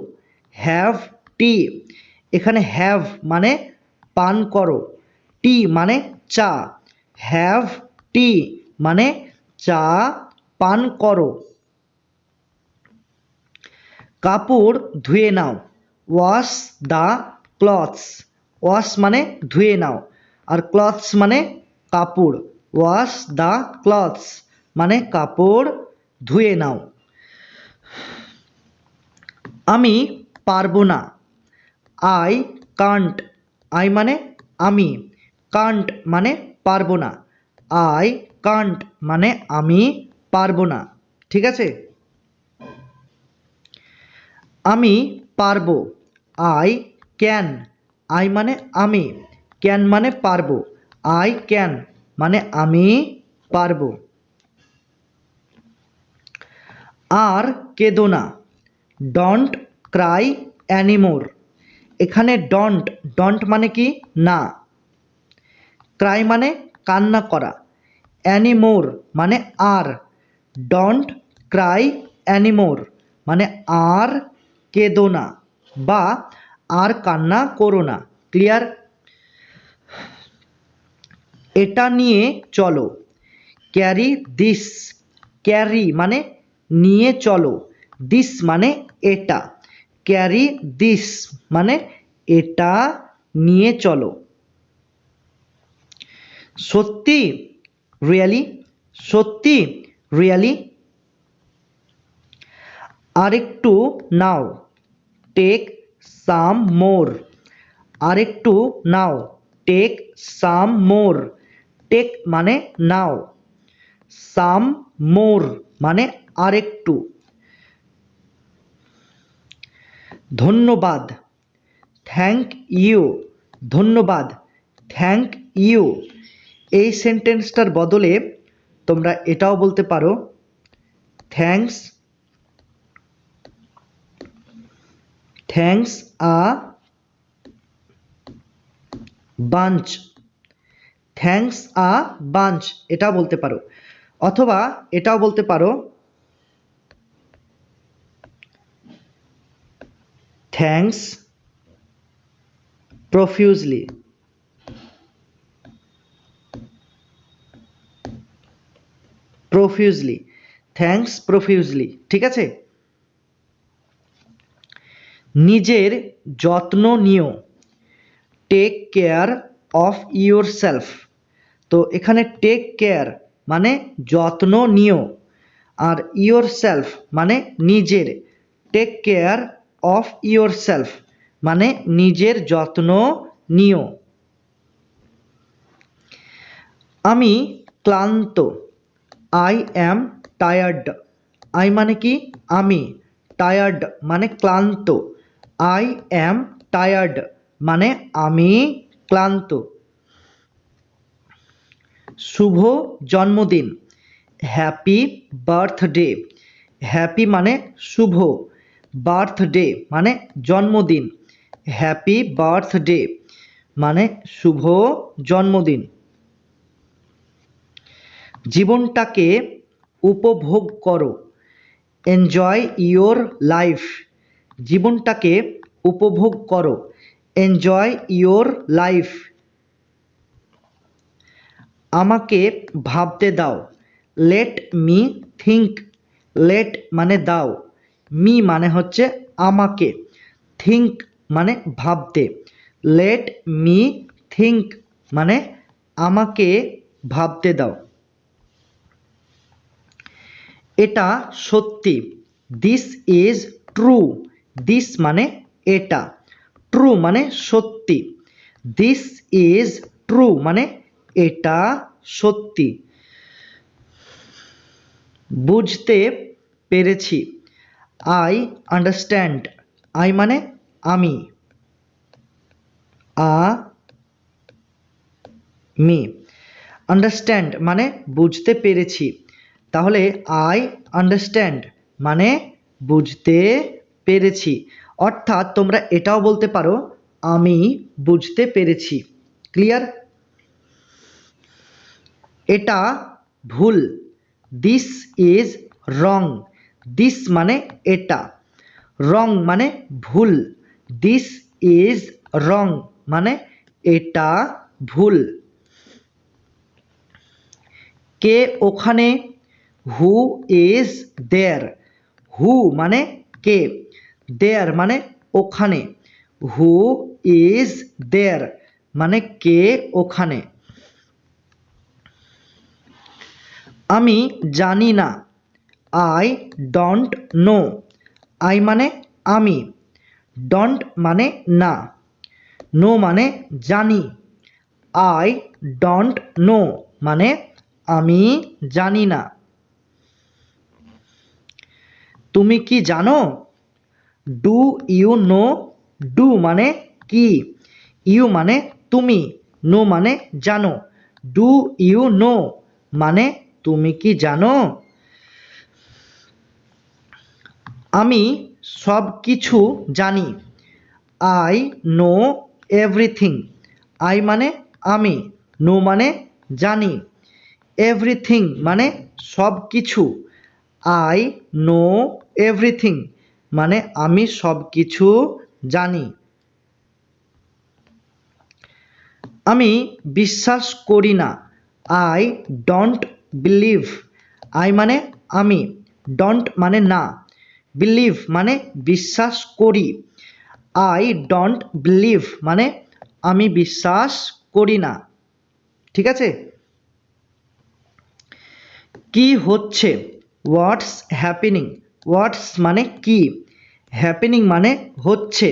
হ্যাভ টি। এখানে হ্যাভ মানে পান করো, টি মানে চা, হ্যাভ টি মানে চা পান করো। কাপড় ধুয়ে নাও, ওয়াশ দ্য ক্লথস। ওয়াশ মানে ধুয়ে নাও, আর ক্লথস মানে কাপড়, ওয়াশ দ্য ক্লথস মানে কাপড় ধুয়ে নাও। আমি পারবো না, আই কান্ট। আই মানে আমি, কান্ট মানে পারবো না, আই কান্ট মানে আমি পারবো না। ঠিক আছে, আমি পারবো, আই ক্যান। আই মানে আমি, ক্যান মানে পারবো, আই ক্যান মানে আমি পারবো। আর কেঁদো না, ডোন্ট ক্রাই অ্যানিমোর। এখানে ডন্ট, ডন্ট মানে কি না, ক্রাই মানে কান্না করা, অ্যানিমোর মানে আর, ডন্ট ক্রাই অ্যানিমোর মানে আর কেঁদো না বা আর কান্না করো না। ক্লিয়ার? এটা নিয়ে চলো, ক্যারি দিস। ক্যারি মানে নিয়ে চলো, দিস মানে এটা, ক্যারি দিস মানে এটা নিয়ে চলো। সত্যি, রিয়েলি। সত্যি, রিয়েলি। আরেকটু নাও, টেক সাম মোর। আরেকটু নাও, টেক সাম মোর। টেক মানে নাও, সাম মোর মানে আরেকটু। ধন্যবাদ, থ্যাংক ইউ। ধন্যবাদ, থ্যাংক ইউ। এই সেন্টেন্সটার বদলে তোমরা এটাও বলতে পারো, thanks, thanks a bunch. Thanks a bunch এটাও বলতে পারো, অথবা এটাও বলতে পারো, থ্যাংকস প্রফিউজলি। প্রফিউজলি, থ্যাংকস প্রফিউজলি। ঠিক আছে, নিজের যত্ন নিও, take care of yourself. তো এখানে টেক কেয়ার মানে যত্ন নিও, আর ইয়োর সেলফ মানে নিজের, take care of yourself মানে নিজের যত্ন নিও। আমি ক্লান্ত, আই অ্যাম টায়ার্ড। আই মানে কি আমি, টায়ার্ড মানে ক্লান্ত, আই অ্যাম টায়ার্ড মানে আমি ক্লান্ত। শুভ জন্মদিন, হ্যাপি বার্থডে। হ্যাপি মানে শুভ, বার্থডে মানে জন্মদিন। হ্যাপি বার্থডে মানে শুভ জন্মদিন। জীবনটাকে উপভোগ করো, এনজয় ইয়োর লাইফ। জীবনটাকে উপভোগ করো, এনজয় ইয়োর লাইফ। আমাকে ভাবতে দাও, লেট মি থিঙ্ক। লেট মানে দাও, মি মানে হচ্ছে আমাকে, থিঙ্ক মানে ভাবতে। লেট মি থিঙ্ক মানে আমাকে ভাবতে দাও। এটা সত্যি, দিস ইজ ট্রু। দিস মানে এটা, ট্রু মানে সত্যি। দিস ইজ ট্রু মানে এটা সত্যি। বুঝতে পেরেছি, আই আন্ডারস্ট্যান্ড। আই মানে আমি, মি। আন্ডারস্ট্যান্ড মানে বুঝতে পেরেছি, তাহলে আই আন্ডারস্ট্যান্ড মানে বুঝতে পেরেছি। অর্থাৎ তোমরা এটাও বলতে পারো আমি বুঝতে পেরেছি। ক্লিয়ার? এটা ভুল, দিস ইজ রং। দিস মানে এটা, রং মানে ভুল। দিস ইজ রং মানে এটা ভুল। কে ওখানে, হু ইজ দেয়ার। হু মানে কে, দেয়ার মানে ওখানে। হু ইজ দেয়ার মানে কে ওখানে। আমি জানি না, আই ডোন্ট নো। আই মানে আমি, ডোন্ট মানে না, নো মানে জানি। আই ডোন্ট নো মানে আমি জানি না। তুমি কি জানো, ডু ইউ নো। ডু মানে কি, ইউ মানে তুমি, নো মানে জানো। ডু ইউ নো মানে তুমি কি জানো। আমি সব কিছু জানি, আই নো এভরিথিং। আই মানে আমি, নো মানে জানি, এভরিথিং মানে সব কিছু। আই নো এভরিথিং মানে আমি সব কিছু জানি। আমি বিশ্বাস করি না, আই ডোন্ট বিলিভ। আই মানে আমি, ডোন্ট মানে না, বিলিভ মানে বিশ্বাস করি। আই ডোন্ট বিলিভ মানে আমি বিশ্বাস করি না। ঠিক আছে? কি হচ্ছে, হোয়াটস হ্যাপেনিং। হোয়াটস মানে কি, হ্যাপেনিং মানে হচ্ছে।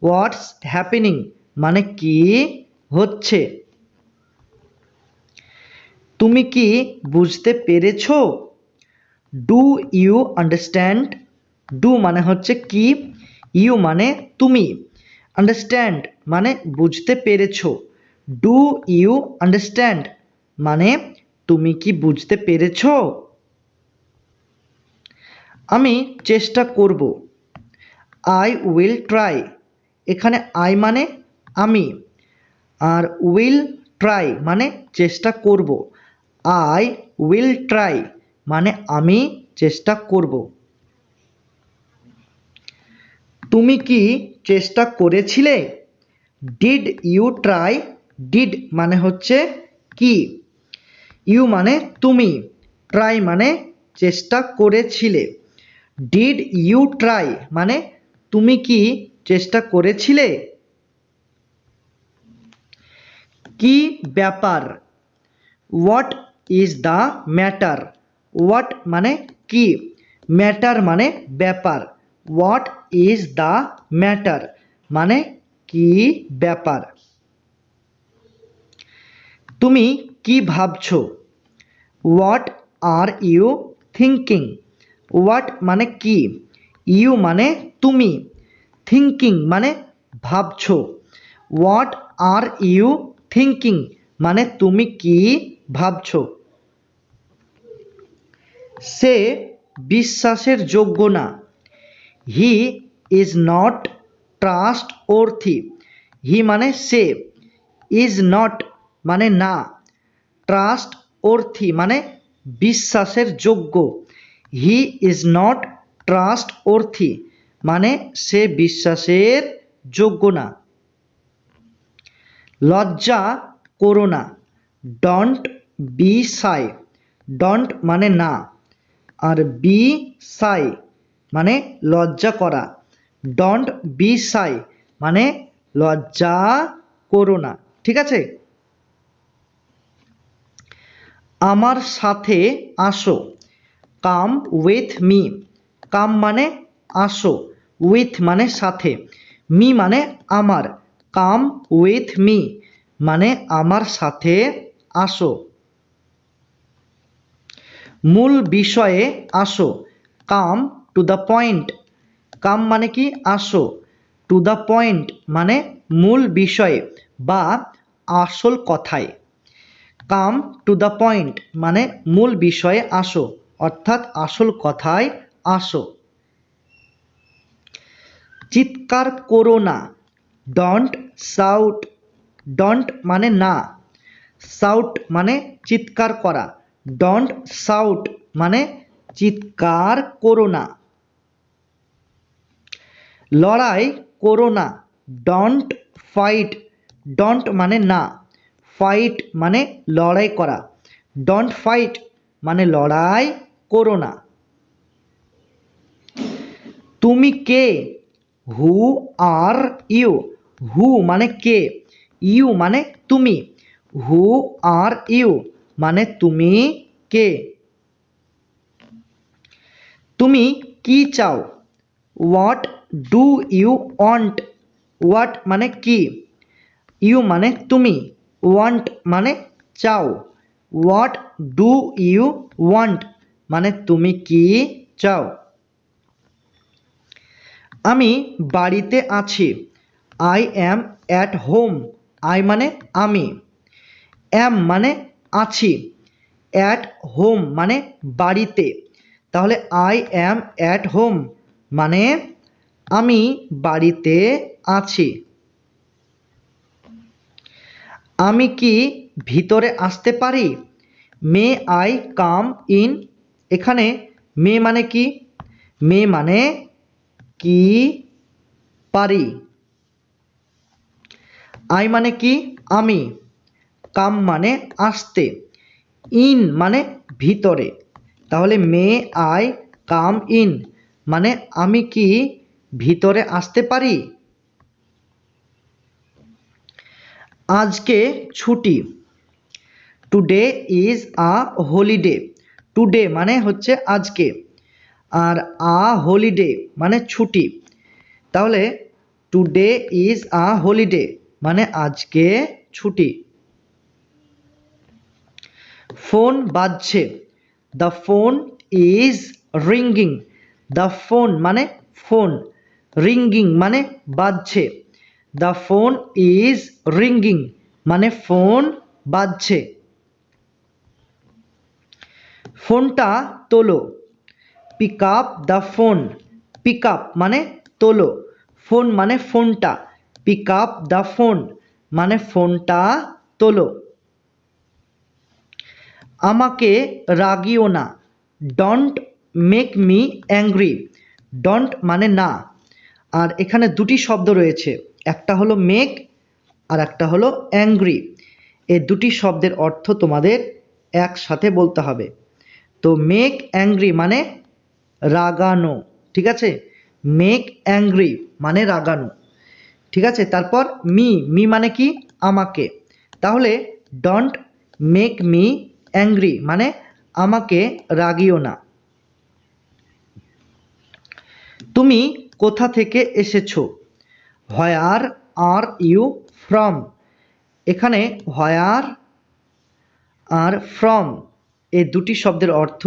হোয়াটস হ্যাপেনিং মানে কি হচ্ছে। তুমি কি বুঝতে পেরেছো, ডু ইউ আন্ডারস্ট্যান্ড। ডু মানে হচ্ছে কি, ইউ মানে তুমি, আন্ডারস্ট্যান্ড মানে বুঝতে পেরেছো। ডু ইউ আন্ডারস্ট্যান্ড মানে তুমি কি বুঝতে পেরেছো। আমি চেষ্টা করব, আই উইল ট্রাই। এখানে আই মানে আমি, আর উইল ট্রাই মানে চেষ্টা করব। আই উইল ট্রাই মানে আমি চেষ্টা করব। তুমি কি চেষ্টা করেছিলে, ডিড ইউ ট্রাই। ডিড মানে হচ্ছে কি, ইউ মানে তুমি, ট্রাই মানে চেষ্টা করেছিলে। ডিড ইউ ট্রাই মানে তুমি কি চেষ্টা করেছিলে। কি ব্যাপার, what is the matter. What মানে কি, ম্যাটার মানে ব্যাপার। হোয়াট ইজ দ্য ম্যাটার মানে কি ব্যাপার। তুমি কি ভাবছো, what are you thinking. What মানে কি, ইউ মানে তুমি, থিঙ্কিং মানে ভাবছো। হোয়াট আর ইউ থিঙ্কিং মানে তুমি কি ভাবছো। সে বিশ্বাসের যোগ্য না। He is not trustworthy. He মানে সে, ইজ নট মানে না, ট্রাস্ট ওর্থি মানে বিশ্বাসের যোগ্য। হি ইজ নট ট্রাস্ট ওর্থি মানে সে বিশ্বাসের যোগ্য না। লজ্জা করো না। Don't be shy. ডোন্ট মানে না, আর বি শাই মানে লজ্জা করা। ডোন্ট বি শাই মানে লজ্জা করো না। ঠিক আছে। আমার সাথে আসো। Come with me. কাম মানে আসো, উইথ মানে সাথে, মি মানে আমার। কাম উইথ মি মানে আমার সাথে আসো। মূল বিষয়ে আসো। Come to the point. Come মানে কি আসো, টু দ্য পয়েন্ট মানে মূল বিষয়ে বা আসল কথায়। কাম টু দ্য পয়েন্ট মানে মূল বিষয়ে আসো, অর্থাৎ আসল কথায় আসো। চিৎকার করো না। Don't shout. ডোন্ট মানে না, শাউট মানে চিৎকার করা। ডোন্ট শাউট মানে চিৎকার করো না। লড়াই করো না। Don't fight. ডোন্ট মানে না, ফাইট মানে লড়াই করা। ডোন্ট ফাইট মানে লড়াই করো না। তুমি কে? হু আর ইউ। হু মানে কে, ইউ মানে তুমি। হু আর ইউ মানে তুমি কে। তুমি কি চাও? What do you want. What মানে কি, ইউ মানে তুমি, ওয়ান্ট মানে চাও। হোয়াট ডু ইউ ওয়ান্ট মানে তুমি কি চাও। আমি বাড়িতে আছি। I am at home. I মানে আমি, অ্যাম মানে আছি, অ্যাট হোম মানে বাড়িতে। তাহলে আই অ্যাম অ্যাট হোম মানে আমি বাড়িতে আছি। আমি কি ভিতরে আসতে পারি? May I come in. এখানে মে মানে কি, মে মানে কি পারি। আই মানে কি আমি, কাম মানে আসতে, ইন মানে ভিতরে। তাহলে মে আই কাম ইন মানে আমি কি ভিতরে আসতে পারি। আজকে ছুটি। Today is a holiday. Today মানে হচ্ছে আজকে, আর আ হলিডে মানে ছুটি। তাহলে টুডে ইজ আ হলিডে মানে আজকে ছুটি। ফোন বাজছে। The phone is ringing. The phone মানে ফোন, রিঙ্গিং মানে বাজছে। দ্য ফোন ইজ রিঙ্গিং মানে ফোন বাজছে। ফোনটা তোলো। Pick up the phone. Pick up মানে তোলো, ফোন মানে ফোনটা, পিক আপ দ্য ফোন মানে ফোনটা তোলো। আমাকে রাগিও না। Don't make me angry. Don't মানে না, আর এখানে দুটি শব্দ রয়েছে, একটা হলো মেক আর একটা হলো অ্যাংরি। এই দুটি শব্দের অর্থ তোমাদের একসাথে বলতে হবে। তো মেক অ্যাংরি মানে রাগানো, ঠিক আছে। মেক অ্যাংরি মানে রাগানো, ঠিক আছে। তারপর মি, মি মানে কি আমাকে। তাহলে ডোন্ট মেক মি অ্যাংরি মানে আমাকে রাগিও না। তুমি কোথা থেকে এসেছো? হোয়ার আর ইউ ফ্রম। এখানে হোয়ার আর ফ্রম এই দুটি শব্দের অর্থ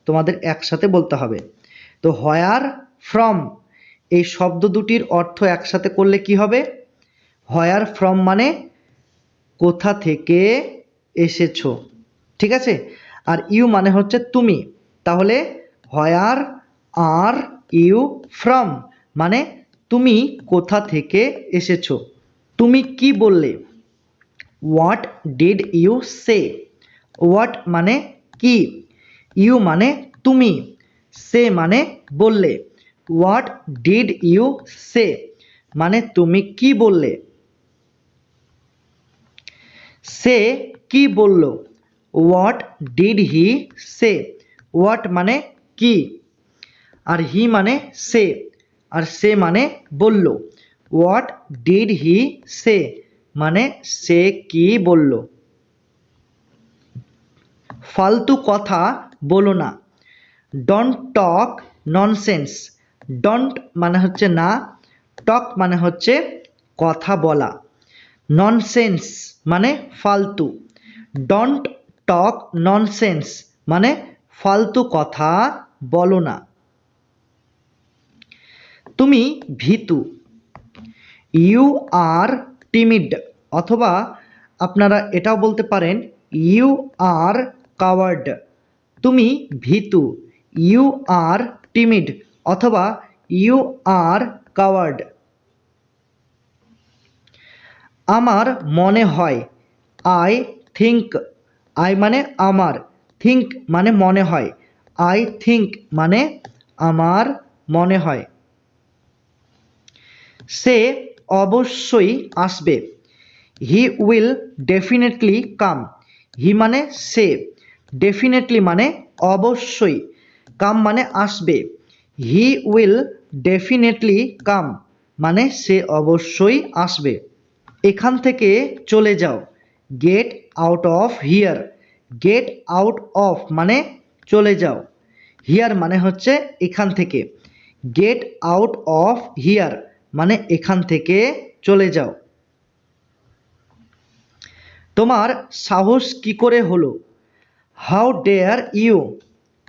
তোমাদের একসাথে বলতে হবে। তো হোয়ার ফ্রম এই শব্দ দুটির অর্থ একসাথে করলে কি হবে? হোয়ার ফ্রম মানে কোথা থেকে এসেছো, ঠিক আছে। আর ইউ মানে হচ্ছে তুমি, তাহলে হোয়ার আর ইউ ফ্রম মানে তুমি কোথা থেকে এসেছো। তুমি কি বললে, what did you say. What মানে কি, ইউ মানে তুমি, সে মানে বললে। হোয়াট ডিড ইউ সে মানে তুমি কি বললে। সে কি বলল, what did he say. What মানে কি, আর হি মানে সে, আর সে মানে বলল। হোয়াট ডিড হি সে মানে সে কি বলল। ফালতু কথা বলো না, ডোন্ট টক ননসেন্স। ডোন্ট মানে হচ্ছে না, টক মানে হচ্ছে কথা বলা, ননসেন্স মানে ফালতু। ডোন্ট টক ননসেন্স মানে ফালতু কথা বলো না। তুমি ভীতু, ইউ আর টিমিড, অথবা আপনারা এটাও বলতে পারেন ইউ আর কাওয়ার্ড। তুমি ভীতু, ইউ আর টিমিড, অথবা ইউ আর কাওয়ার্ড। আমার মনে হয়, আই থিঙ্ক। আই মানে আমার, থিঙ্ক মানে মনে হয়, আই থিঙ্ক মানে আমার মনে হয়। সে অবশ্যই আসবে, হি উইল ডেফিনেটলি কাম। হি মানে সে, ডেফিনেটলি মানে অবশ্যই, কাম মানে আসবে। হি উইল ডেফিনেটলি কাম মানে সে অবশ্যই আসবে। এখান থেকে চলে যাও, get out of here. Get out of মানে চলে যাও, হিয়ার মানে হচ্ছে এখান থেকে। গেট আউট অফ হিয়ার মানে এখান থেকে চলে যাও। তোমার সাহস কি করে হলো, হাউ ডেয়ার ইউ।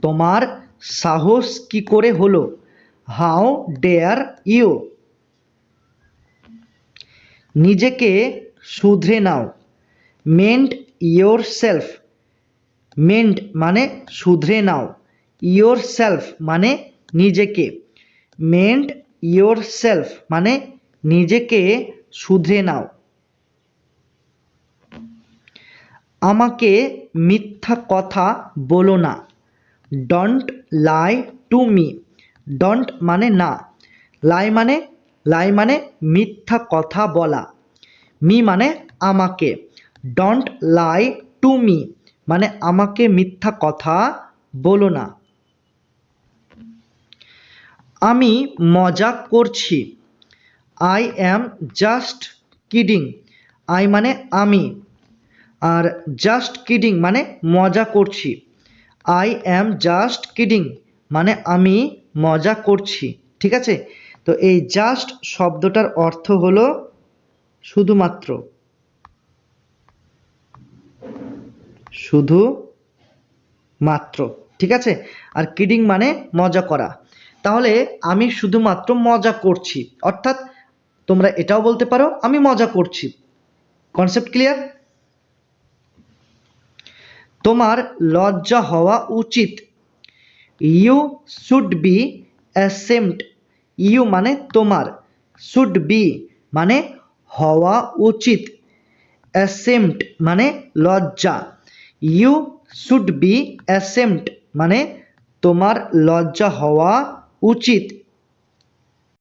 তোমার সাহস কি করে হলো, হাউ ডেয়ার ইউ। নিজেকে শুধরে নাও, মেন্ড ইয়োর সেলফ। মেন্ড মানে শুধরে নাও, ইয়োর সেলফ মানে নিজেকে। মেন্ড ইয়োর সেলফ মানে নিজেকে শুধরে নাও। আমাকে মিথ্যা কথা বলো না, don't lie to me. Don't মানে না, লাই মানে মিথ্যা কথা বলা, মি মানে আমাকে। ডোন্ট লাই টু মি মানে আমাকে মিথ্যা কথা বলো না। আমি মজা করছি, I am just kidding. I মানে আমি, আর জাস্ট কিডিং মানে মজা করছি। আই অ্যাম জাস্ট কিডিং মানে আমি মজা করছি। ঠিক আছে, তো এই জাস্ট শব্দটার অর্থ হলো শুধুমাত্র, শুধু মাত্র। ঠিক আছে, আর কিডিং মানে মজা করা। তাহলে আমি শুধুমাত্র মজা করছি, অর্থাৎ তোমরা এটাও বলতে পারো আমি মজা করছি। Concept clear. তোমার লজ্জা হওয়া উচিত, you should be ashamed. You মানে তোমার, শুড বি মানে হওয়া উচিত, অ্যাশেমড মানে লজ্জা। ইউ শুড বি অ্যাশেমড মানে তোমার লজ্জা হওয়া উচিত।